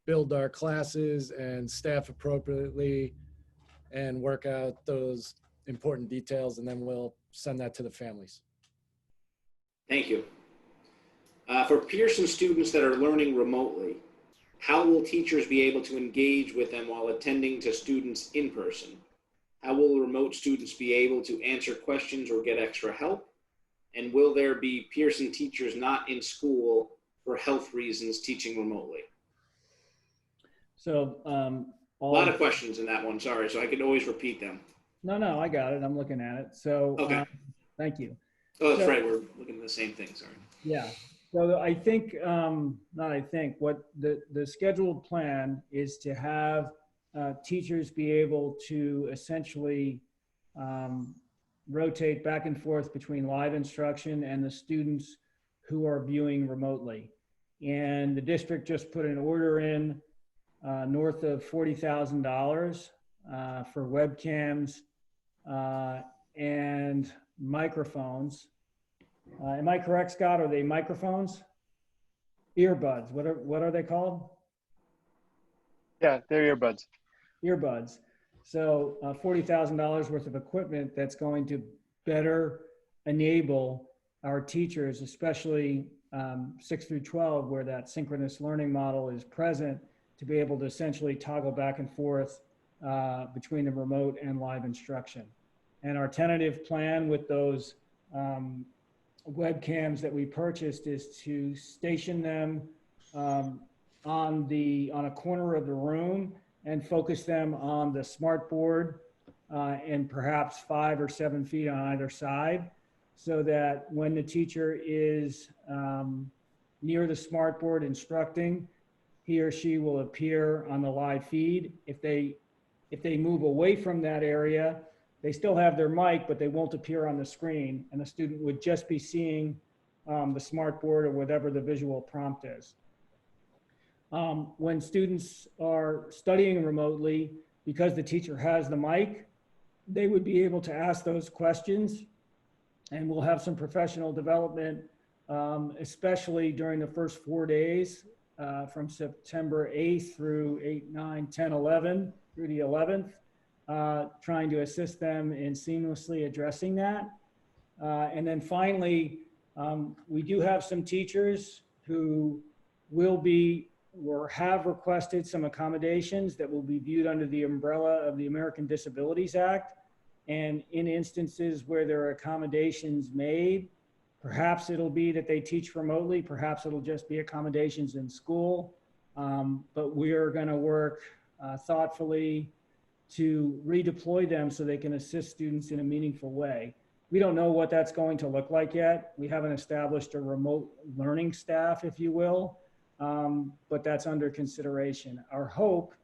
build our classes and staff appropriately and work out those important details, and then we'll send that to the families. Thank you. For Pearson students that are learning remotely, how will teachers be able to engage with them while attending to students in person? How will remote students be able to answer questions or get extra help? And will there be Pearson teachers not in school for health reasons teaching remotely? So A lot of questions in that one, sorry, so I could always repeat them. No, I got it. I'm looking at it. So Okay. thank you. Oh, that's So- right, we're looking at the same thing, sorry. Yeah. So I think, what the scheduled plan is to have teachers be able to essentially rotate back and forth between live instruction and the students who are viewing remotely. And the district just put an order in north of $40,000 for webcams and microphones. Am I correct, Scott? Are they microphones? Earbuds. What are they called? Yeah, they're earbuds. Earbuds. So $40,000 worth of equipment that's going to better enable our teachers, especially 6 through 12, where that synchronous learning model is present, to be able to essentially toggle back and forth between the remote and live instruction. And our tentative plan with those webcams that we purchased is to station them on a corner of the room and focus them on the smart board and perhaps 5 or 7 feet on either side, so that when the teacher is near the smart board instructing, he or she will appear on the live feed. If they move away from that area, they still have their mic, but they won't appear on the screen, and the student would just be seeing the smart board or whatever the visual prompt is. When students are studying remotely, because the teacher has the mic, they would be able to ask those questions, and we'll have some professional development, especially during the first 4 days from September 8th through 8, 9, 10, 11 through the 11th. Trying to assist them in seamlessly addressing that. And then finally, we do have some teachers who will be or have requested some accommodations that will be viewed under the umbrella of the American Disabilities Act. And in instances where there are accommodations made, perhaps it'll be that they teach remotely, perhaps it'll just be accommodations in school. But we are going to work thoughtfully to redeploy them so they can assist students in a meaningful way. We don't know what that's going to look like yet. We haven't established a remote learning staff, if you will, but that's under consideration. Our hope,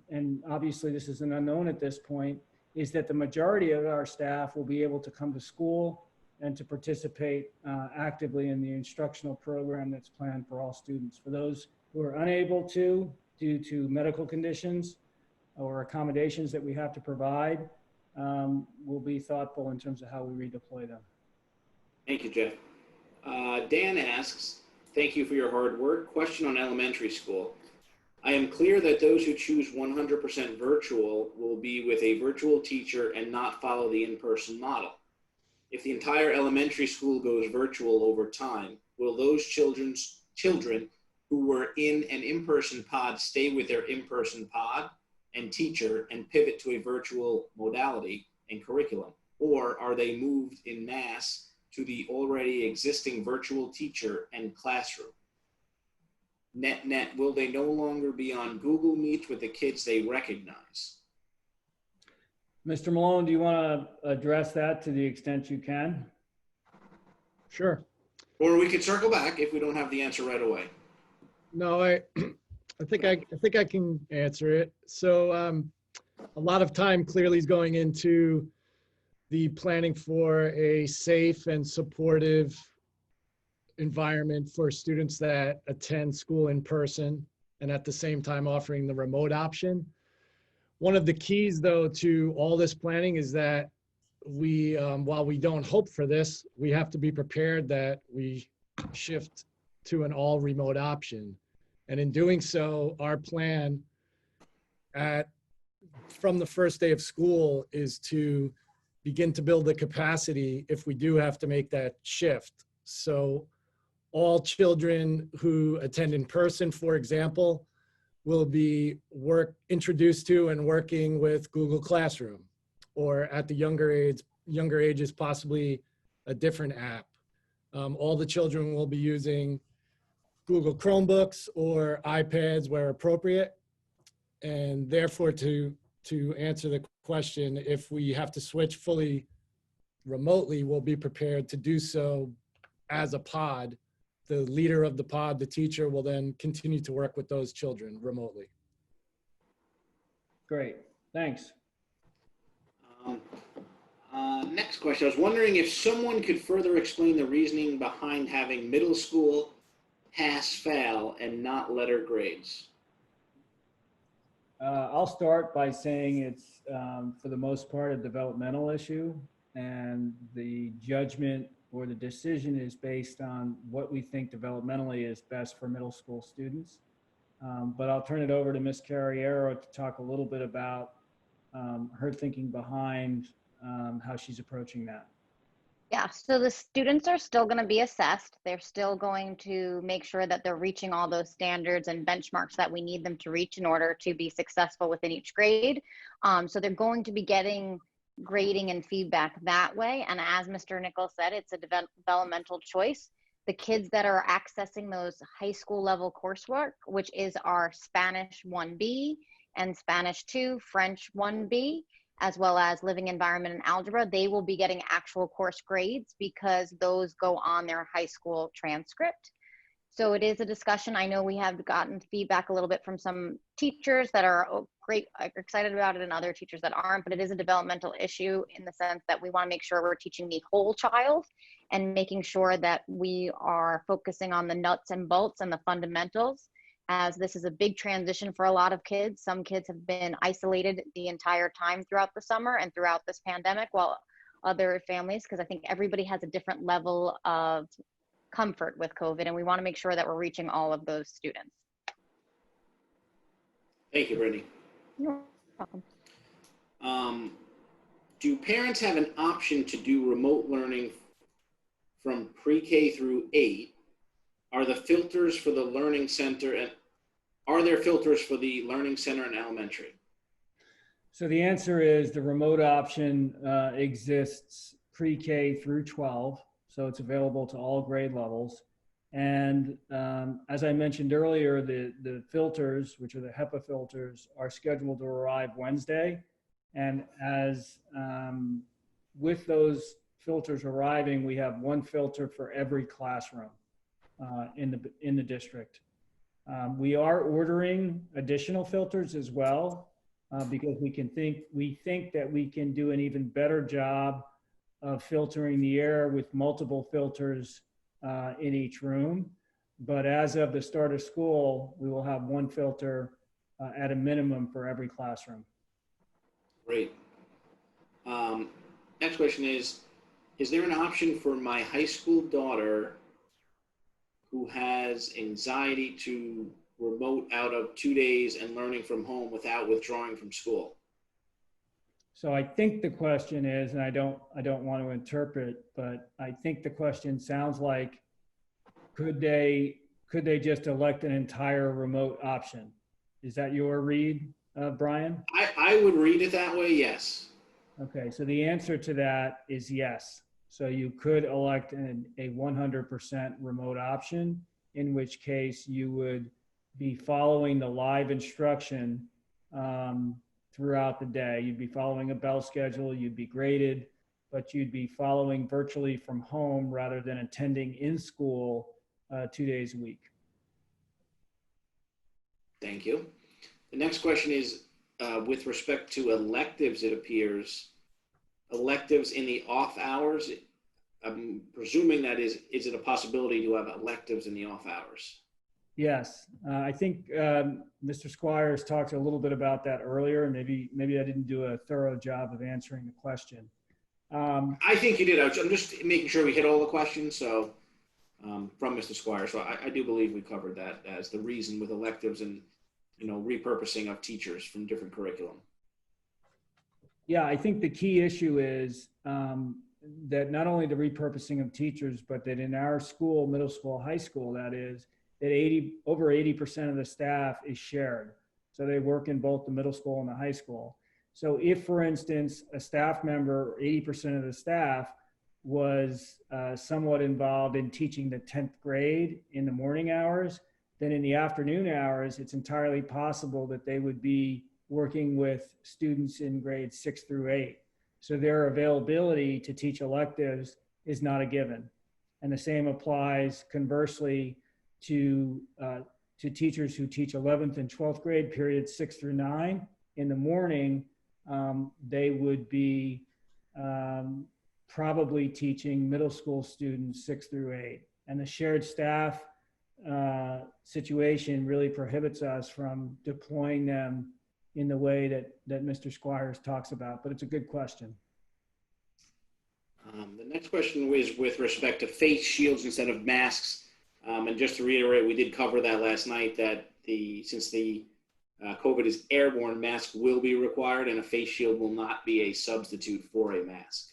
and obviously this is an unknown at this point, is that the majority of our staff will be able to come to school and to participate actively in the instructional program that's planned for all students. For those who are unable to, due to medical conditions or accommodations that we have to provide, we'll be thoughtful in terms of how we redeploy them. Thank you, Jeff. Dan asks, thank you for your hard work. Question on elementary school. I am clear that those who choose 100% virtual will be with a virtual teacher and not follow the in-person model. If the entire elementary school goes virtual over time, will those children who were in an in-person pod stay with their in-person pod and teacher and pivot to a virtual modality and curriculum? Or are they moved in mass to the already existing virtual teacher and classroom? Net, will they no longer be on Google Meet with the kids they recognize? Mr. Malone, do you want to address that to the extent you can? Sure. Or we could circle back if we don't have the answer right away. No, I think I can answer it. So a lot of time clearly is going into the planning for a safe and supportive environment for students that attend school in person, and at the same time offering the remote option. One of the keys, though, to all this planning is that while we don't hope for this, we have to be prepared that we shift to an all remote option. And in doing so, our plan from the first day of school is to begin to build the capacity if we do have to make that shift. So all children who attend in person, for example, will be introduced to and working with Google Classroom, or at the younger ages, possibly a different app. All the children will be using Google Chromebooks or iPads where appropriate. And therefore, to answer the question, if we have to switch fully remotely, we'll be prepared to do so as a pod. The leader of the pod, the teacher, will then continue to work with those children remotely. Great, thanks. Next question. I was wondering if someone could further explain the reasoning behind having middle school pass-fail and not letter grades. I'll start by saying it's, for the most part, a developmental issue, and the judgment or the decision is based on what we think developmentally is best for middle school students. But I'll turn it over to Ms. Carriero to talk a little bit about her thinking behind how she's approaching that. Yeah, so the students are still going to be assessed. They're still going to make sure that they're reaching all those standards and benchmarks that we need them to reach in order to be successful within each grade. So they're going to be getting grading and feedback that way. And as Mr. Nichols said, it's a developmental choice. The kids that are accessing those high school level coursework, which is our Spanish 1B and Spanish 2, French 1B, as well as living environment and algebra, they will be getting actual course grades because those go on their high school transcript. So it is a discussion. I know we have gotten feedback a little bit from some teachers that are excited about it and other teachers that aren't, but it is a developmental issue in the sense that we want to make sure we're teaching the whole child and making sure that we are focusing on the nuts and bolts and the fundamentals, as this is a big transition for a lot of kids. Some kids have been isolated the entire time throughout the summer and throughout this pandemic, while other families, because I think everybody has a different level of comfort with COVID, and we want to make sure that we're reaching all of those students. Thank you, Brittany. You're welcome. Do parents have an option to do remote learning from pre-K through 8? Are the filters for the Learning Center, and are there filters for the Learning Center and elementary? So the answer is the remote option exists pre-K through 12. So it's available to all grade levels. And as I mentioned earlier, the filters, which are the HEPA filters, are scheduled to arrive Wednesday. And as with those filters arriving, we have one filter for every classroom in the district. We are ordering additional filters as well because we think that we can do an even better job of filtering the air with multiple filters in each room. But as of the start of school, we will have one filter at a minimum for every classroom. Great. Next question is there an option for my high school daughter who has anxiety to remote out of 2 days and learning from home without withdrawing from school? So I think the question is, and I don't want to interpret, but I think the question sounds like, could they just elect an entire remote option? Is that your read, Brian? I would read it that way, yes. Okay, so the answer to that is yes. So you could elect a 100% remote option, in which case you would be following the live instruction throughout the day. You'd be following a bell schedule, you'd be graded, but you'd be following virtually from home rather than attending in school 2 days a week. Thank you. The next question is with respect to electives, it appears. Electives in the off hours, I'm presuming that is it a possibility to have electives in the off hours? Yes, I think Mr. Squires talked a little bit about that earlier, and maybe I didn't do a thorough job of answering the question. I think you did. I'm just making sure we hit all the questions. So from Mr. Squire. So I do believe we covered that as the reason with electives and, repurposing of teachers from different curriculum. Yeah, I think the key issue is that not only the repurposing of teachers, but that in our school, middle school, high school, that is, that over 80% of the staff is shared. So they work in both the middle school and the high school. So if, for instance, a staff member, 80% of the staff was somewhat involved in teaching the 10th grade in the morning hours, then in the afternoon hours, it's entirely possible that they would be working with students in grades 6 through 8. So their availability to teach electives is not a given. And the same applies conversely to teachers who teach 11th and 12th grade periods 6 through 9. In the morning, they would be probably teaching middle school students 6 through 8. And the shared staff situation really prohibits us from deploying them in the way that Mr. Squires talks about, but it's a good question. The next question was with respect to face shields instead of masks. And just to reiterate, we did cover that last night, that since the COVID is airborne, mask will be required and a face shield will not be a substitute for a mask.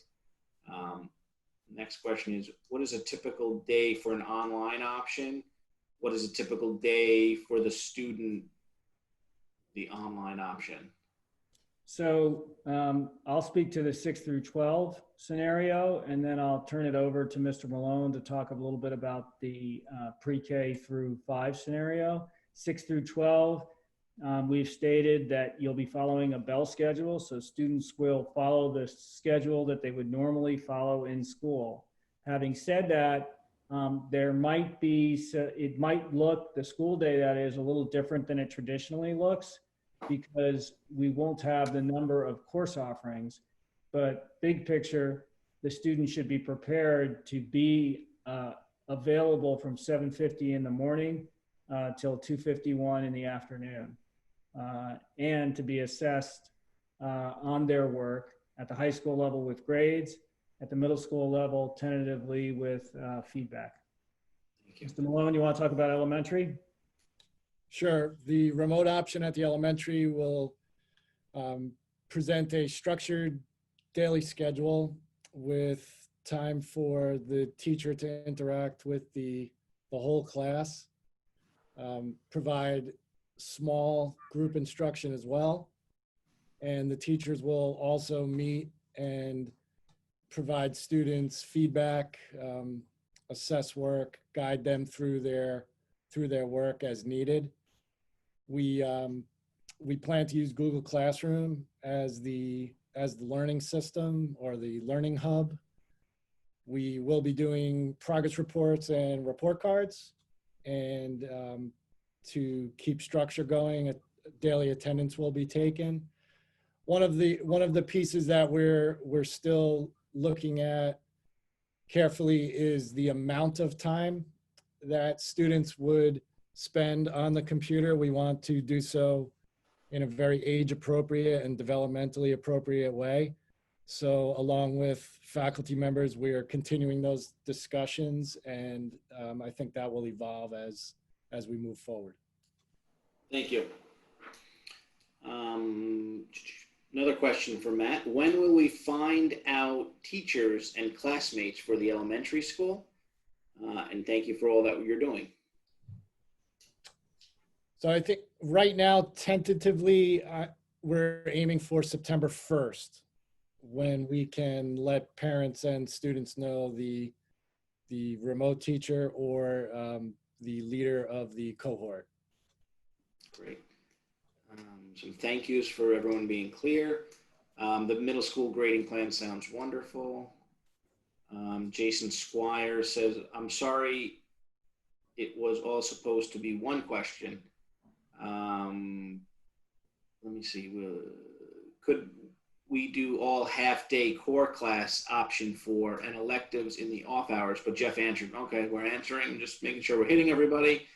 Next question is, what is a typical day for an online option? What is a typical day for the student, the online option? So I'll speak to the 6 through 12 scenario, and then I'll turn it over to Mr. Malone to talk a little bit about the pre-K through 5 scenario. 6 through 12, we've stated that you'll be following a bell schedule, so students will follow the schedule that they would normally follow in school. Having said that, there might be, it might look, the school day that is, a little different than it traditionally looks, because we won't have the number of course offerings, but big picture, the students should be prepared to be available from 7:50 in the morning till 2:51 in the afternoon, and to be assessed on their work at the high school level with grades, at the middle school level tentatively with feedback. Mr. Malone, you want to talk about elementary? Sure. The remote option at the elementary will present a structured daily schedule with time for the teacher to interact with the whole class, provide small group instruction as well. And the teachers will also meet and provide students feedback, assess work, guide them through their work as needed. We plan to use Google Classroom as the learning system or the learning hub. We will be doing progress reports and report cards, and to keep structure going, daily attendance will be taken. One of the pieces that we're still looking at carefully is the amount of time that students would spend on the computer. We want to do so in a very age appropriate and developmentally appropriate way. So along with faculty members, we are continuing those discussions, and I think that will evolve as we move forward. Thank you. Another question for Matt. When will we find out teachers and classmates for the elementary school? And thank you for all that you're doing. So I think right now, tentatively, we're aiming for September 1st, when we can let parents and students know the remote teacher or the leader of the cohort. Great. Some thank yous for everyone being clear. The middle school grading plan sounds wonderful. Jason Squire says, I'm sorry, it was all supposed to be one question. Let me see, could we do all half-day core class option for and electives in the off hours? But Jeff answered, okay, we're answering, just making sure we're hitting everybody.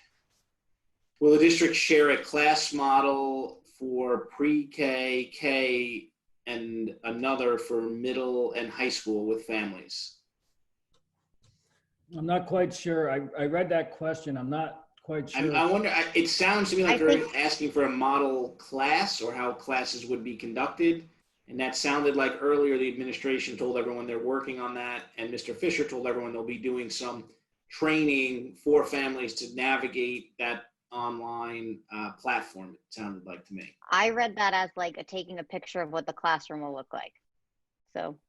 Will the district share a class model for pre-K, K and another for middle and high school with families. I'm not quite sure. I read that question. I'm not quite sure. I wonder, it sounds to me like I they're think- asking for a model class or how classes would be conducted. And that sounded like earlier the administration told everyone they're working on that. And Mr. Fisher told everyone they'll be doing some training for families to navigate that online platform, it sounded like to me. I read that as like taking a picture of what the classroom will look like. So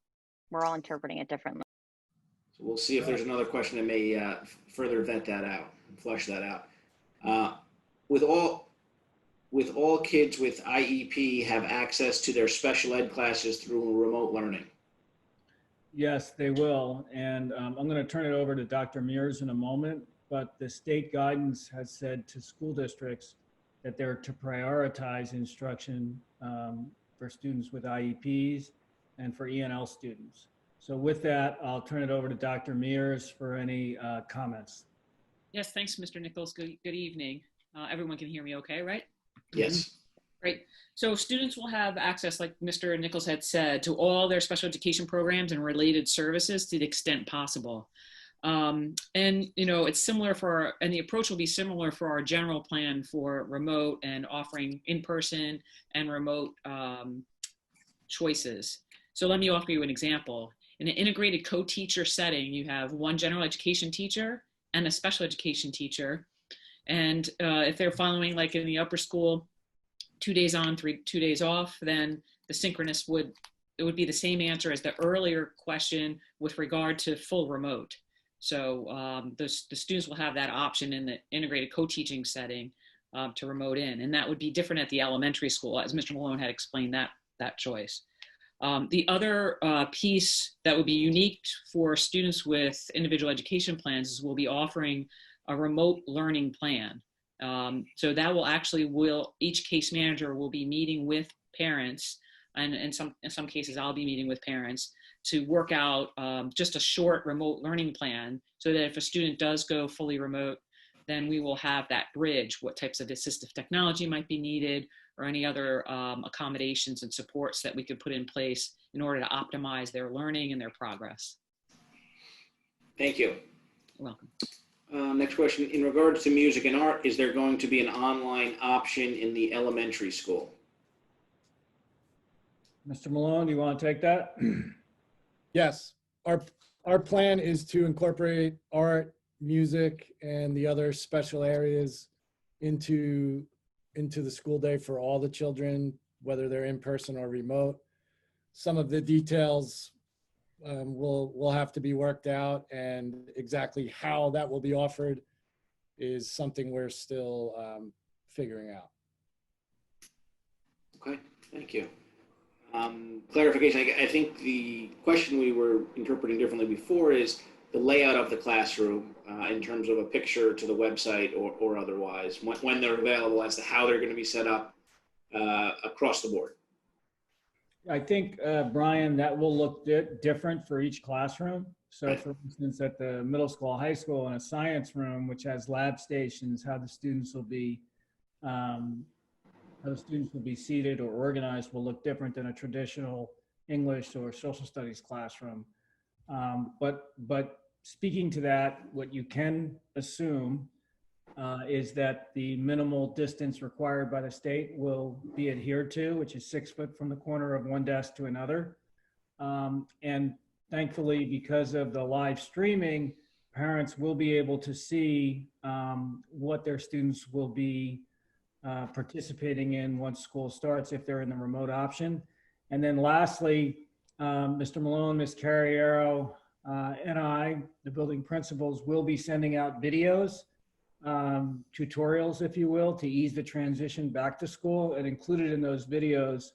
we're all interpreting it differently. So we'll see if there's another question that may further vet that out, flush that out. With all kids with IEP have access to their special ed classes through remote learning. Yes, they will. And I'm going to turn it over to Dr. Mears in a moment, but the state guidance has said to school districts that they're to prioritize instruction for students with IEPs and for ENL students. So with that, I'll turn it over to Dr. Mears for any comments. Yes, thanks, Mr. Nichols. Good evening. Everyone can hear me okay, right? Yes. Great. So students will have access, like Mr. Nichols had said, to all their special education programs and related services to the extent possible. And, you know, it's similar and the approach will be similar for our general plan for remote and offering in-person and remote choices. So let me offer you an example. In an integrated co-teacher setting, you have one general education teacher and a special education teacher. And if they're following, like in the upper school, 2 days on, 2 days off, then the synchronous would be the same answer as the earlier question with regard to full remote. So the students will have that option in the integrated co-teaching setting to remote in, and that would be different at the elementary school, as Mr. Malone had explained that choice. The other piece that would be unique for students with individual education plans is we'll be offering a remote learning plan. So that each case manager will be meeting with parents, and in some cases I'll be meeting with parents to work out just a short remote learning plan, so that if a student does go fully remote, then we will have that bridge, what types of assistive technology might be needed, or any other accommodations and supports that we could put in place in order to optimize their learning and their progress. Thank you. You're welcome. Next question, in regards to music and art, is there going to be an online option in the elementary school? Mr. Malone, do you want to take that? Yes, our plan is to incorporate art, music, and the other special areas into the school day for all the children, whether they're in person or remote. Some of the details will have to be worked out, and exactly how that will be offered is something we're still figuring out. Okay, thank you. Clarification, I think the question we were interpreting differently before is the layout of the classroom in terms of a picture to the website or otherwise, when they're available, as to how they're going to be set up across the board. I think, Brian, that will look different for each classroom. So for instance, at the middle school, high school, in a science room, which has lab stations, how the students will be seated or organized will look different than a traditional English or social studies classroom. But speaking to that, what you can assume is that the minimal distance required by the state will be adhered to, which is 6 foot from the corner of one desk to another. And thankfully, because of the live streaming, parents will be able to see what their students will be participating in once school starts, if they're in the remote option. And then lastly, Mr. Malone, Ms. Carriero, and I, the building principals, will be sending out videos, tutorials, if you will, to ease the transition back to school. And included in those videos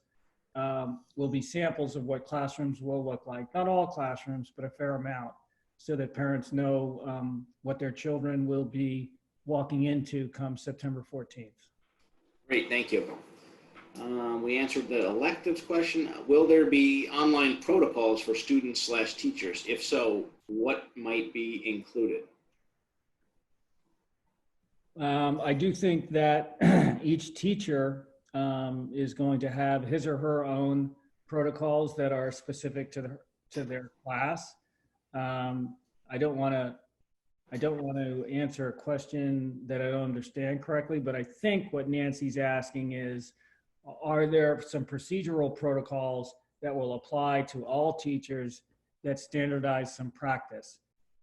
will be samples of what classrooms will look like. Not all classrooms, but a fair amount, so that parents know what their children will be walking into come September 14th. Great, thank you. We answered the electives question. Will there be online protocols for students/teachers? If so, what might be included? I do think that each teacher is going to have his or her own protocols that are specific to their class. I don't want to answer a question that I don't understand correctly, but I think what Nancy's asking is, are there some procedural protocols that will apply to all teachers that standardize some practice?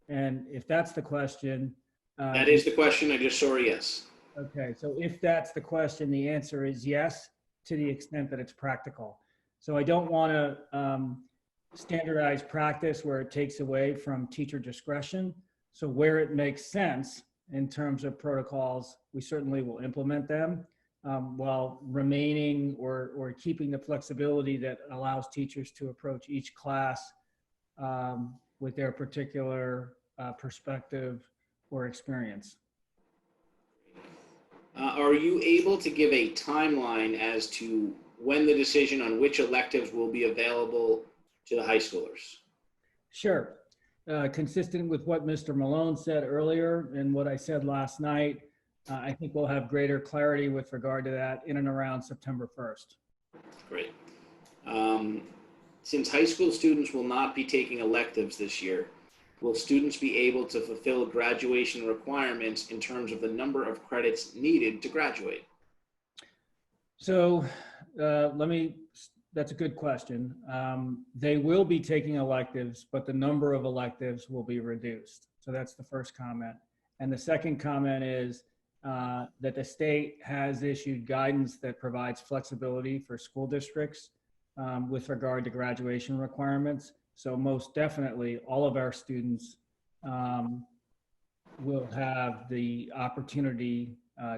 And if that's the question. That is the question. I just saw a yes. Okay, so if that's the question, the answer is yes, to the extent that it's practical. So I don't want to standardize practice where it takes away from teacher discretion. So where it makes sense in terms of protocols, we certainly will implement them while remaining or keeping the flexibility that allows teachers to approach each class with their particular perspective or experience. Are you able to give a timeline as to when the decision on which electives will be available to the high schoolers? Sure. Consistent with what Mr. Malone said earlier and what I said last night, I think we'll have greater clarity with regard to that in and around September 1st. Great. Since high school students will not be taking electives this year, will students be able to fulfill graduation requirements in terms of the number of credits needed to graduate? So that's a good question. They will be taking electives, but the number of electives will be reduced. So that's the first comment. And the second comment is that the state has issued guidance that provides flexibility for school districts with regard to graduation requirements. So most definitely all of our students will have the opportunity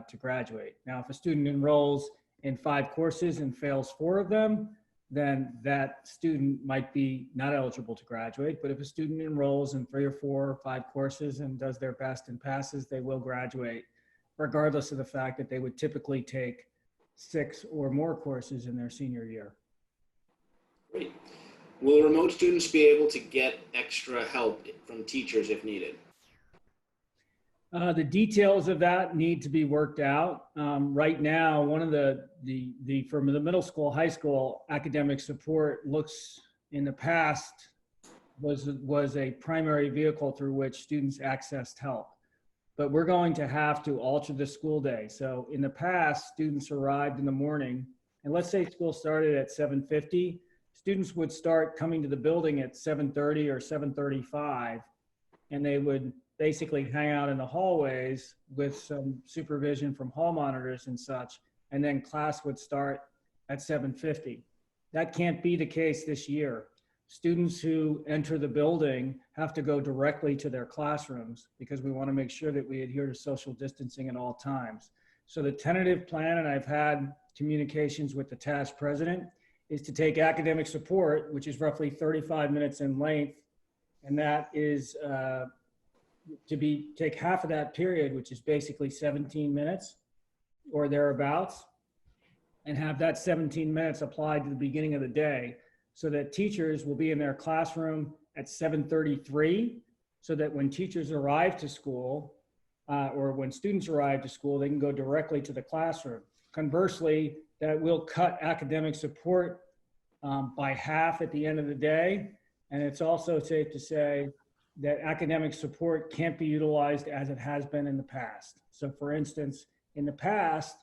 to graduate. Now, if a student enrolls in 5 courses and fails 4 of them, then that student might be not eligible to graduate. But if a student enrolls in 3 or 4 or 5 courses and does their best and passes, they will graduate, regardless of the fact that they would typically take 6 or more courses in their senior year. Great. Will remote students be able to get extra help from teachers if needed? The details of that need to be worked out. Right now, one of from the middle school, high school, academic support looks in the past was a primary vehicle through which students accessed help. But we're going to have to alter the school day. So in the past, students arrived in the morning, and let's say school started at 7:50. Students would start coming to the building at 7:30 or 7:35, and they would basically hang out in the hallways with some supervision from hall monitors and such, and then class would start at 7:50. That can't be the case this year. Students who enter the building have to go directly to their classrooms because we want to make sure that we adhere to social distancing at all times. So the tentative plan, and I've had communications with the TAS president, is to take academic support, which is roughly 35 minutes in length, and that is take half of that period, which is basically 17 minutes or thereabouts, and have that 17 minutes applied to the beginning of the day so that teachers will be in their classroom at 7:33, so that when teachers arrive to school or when students arrive to school, they can go directly to the classroom. Conversely, that will cut academic support by half at the end of the day. And it's also safe to say that academic support can't be utilized as it has been in the past. So for instance, in the past,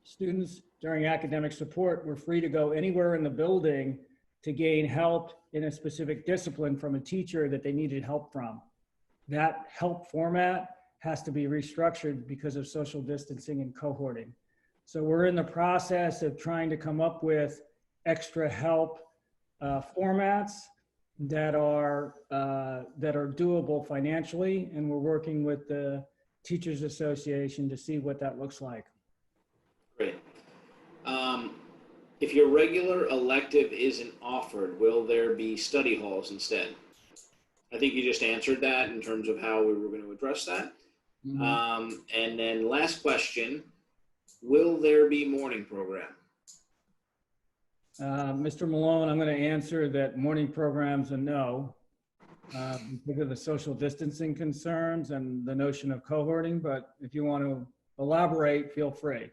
students during academic support were free to go anywhere in the building to gain help in a specific discipline from a teacher that they needed help from. That help format has to be restructured because of social distancing and cohorting. So we're in the process of trying to come up with extra help formats that are doable financially, and we're working with the Teachers Association to see what that looks like. Great. If your regular elective isn't offered, will there be study halls instead? I think you just answered that in terms of how we were going to address that. Mm-hmm. And then last question, will there be morning program? Mr. Malone, I'm going to answer that morning programs are no, because of the social distancing concerns and the notion of cohorting, but if you want to elaborate, feel free.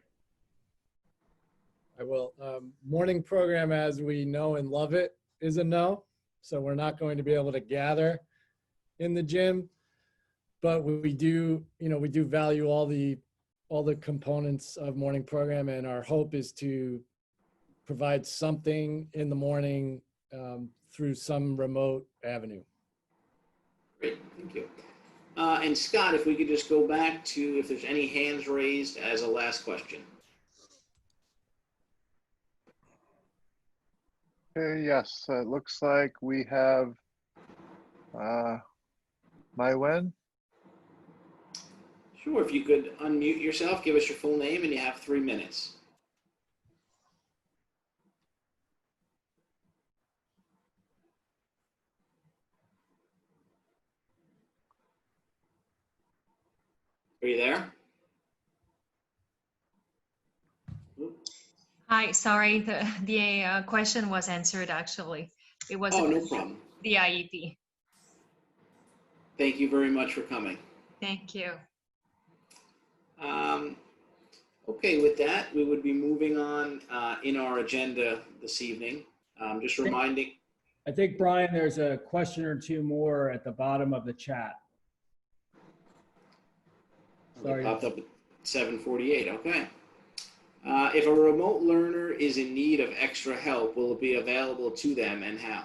I will. Morning program as we know and love it is a no. So we're not going to be able to gather in the gym, but we do, we do value all the components of morning program, and our hope is to provide something in the morning through some remote avenue. Great, thank you. And Scott, if we could just go back to if there's any hands raised as a last question. Okay, yes, it looks like we have Mai Wen. Sure, if you could unmute yourself, give us your full name, and you have 3 minutes. Are you there? Hi, sorry, the question was answered actually. It was Oh, no problem. the IEP. Thank you very much for coming. Thank you. Okay, with that, we would be moving on in our agenda this evening. Just reminding. I think, Brian, there's a question or two more at the bottom of the chat. Sorry. It popped up at 7:48, okay. If a remote learner is in need of extra help, will it be available to them and how?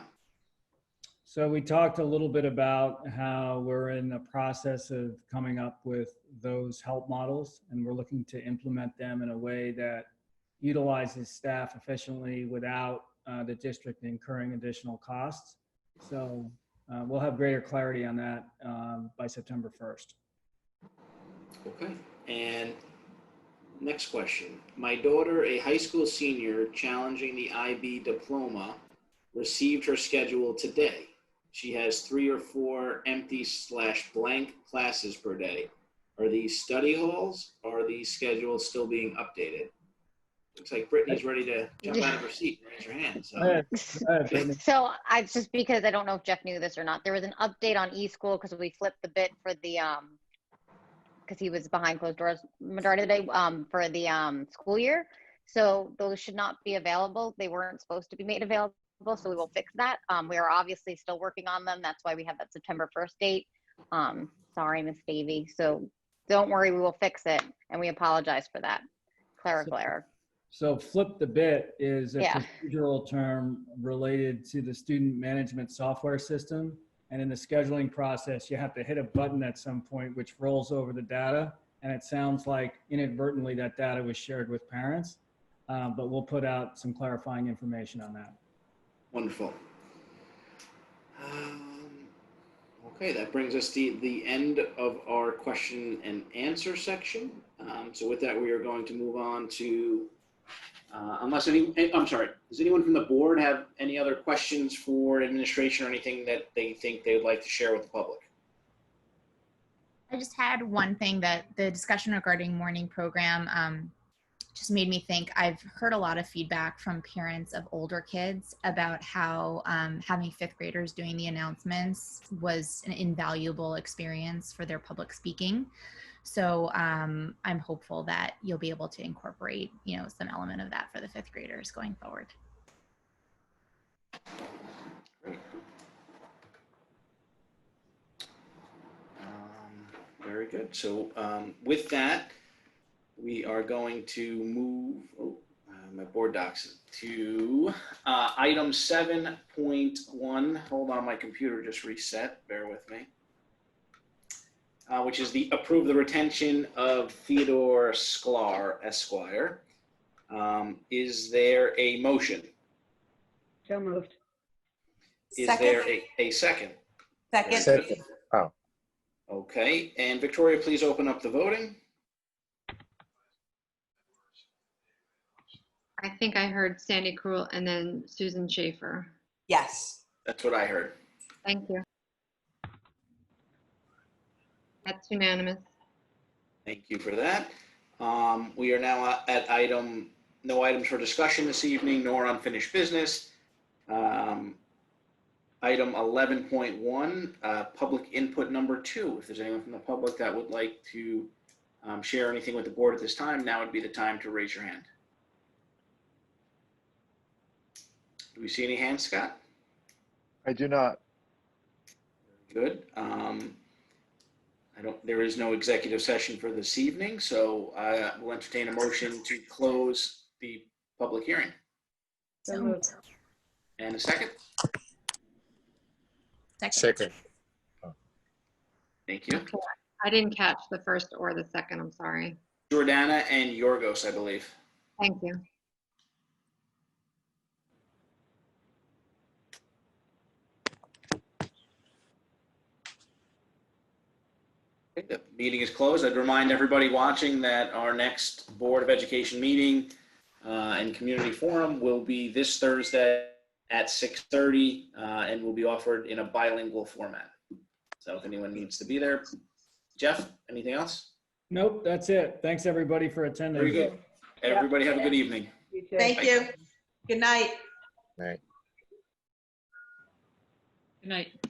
So we talked a little bit about how we're in the process of coming up with those help models, and we're looking to implement them in a way that utilizes staff efficiently without the district incurring additional costs. So we'll have greater clarity on that by September 1st. Okay, and next question. My daughter, a high school senior challenging the IB diploma, received her schedule today. She has 3 or 4 empty/blank classes per day. Are these study halls? Or are these schedules still being updated? Looks like Brittany's ready to jump out of her seat and raise her hand. So I just, because I don't know if Jeff knew this or not, there was an update on eSchool because we flipped the bit for the because he was behind closed doors majority of the day for the school year. So those should not be available. They weren't supposed to be made available. So we will fix that. We are obviously still working on them. That's why we have that September 1st date. Sorry, Miss Davy. So don't worry, we will fix it. And we apologize for that clerical error. So flip the bit is a procedural term related to the student management software system. And in the scheduling process, you have to hit a button at some point, which rolls over the data. And it sounds like inadvertently that data was shared with parents. But we'll put out some clarifying information on that. Wonderful. Okay, that brings us to the end of our question and answer section. So with that, we are going to move on to, I'm sorry, does anyone from the board have any other questions for administration or anything that they think they would like to share with the public? I just had one thing, that the discussion regarding morning program just made me think. I've heard a lot of feedback from parents of older kids about how having 5th graders doing the announcements was an invaluable experience for their public speaking. So I'm hopeful that you'll be able to incorporate, some element of that for the 5th graders going forward. Great. Very good. So with that, we are going to move my board docs to item 7.1. Hold on, my computer just reset. Bear with me. Which is the approve the retention of Theodore Sklar, Esquire. Is there a motion? So moved. Is there a second? Second. Oh. Okay, and Victoria, please open up the voting. I think I heard Sandy Krull and then Susan Schaefer. Yes. That's what I heard. Thank you. That's unanimous. Thank you for that. We are now at no items for discussion this evening, nor unfinished business. Item 11.1, public input number 2. If there's anyone from the public that would like to share anything with the board at this time, now would be the time to raise your hand. Do we see any hands, Scott? I do not. Good. There is no executive session for this evening, so I will entertain a motion to close the public hearing. So moved. And a second? Second. Thank you. Okay. I didn't catch the first or the second, I'm sorry. Jordana and Yorgos, I believe. Thank you. Okay, the meeting is closed. I'd remind everybody watching that our next Board of Education meeting and community forum will be this Thursday at 6:30 and will be offered in a bilingual format. So if anyone needs to be there. Jeff, anything else? Nope, that's it. Thanks, everybody, for attending. Very good. Everybody have a good evening. You too. Thank Bye. you. Good night. Right. Good night.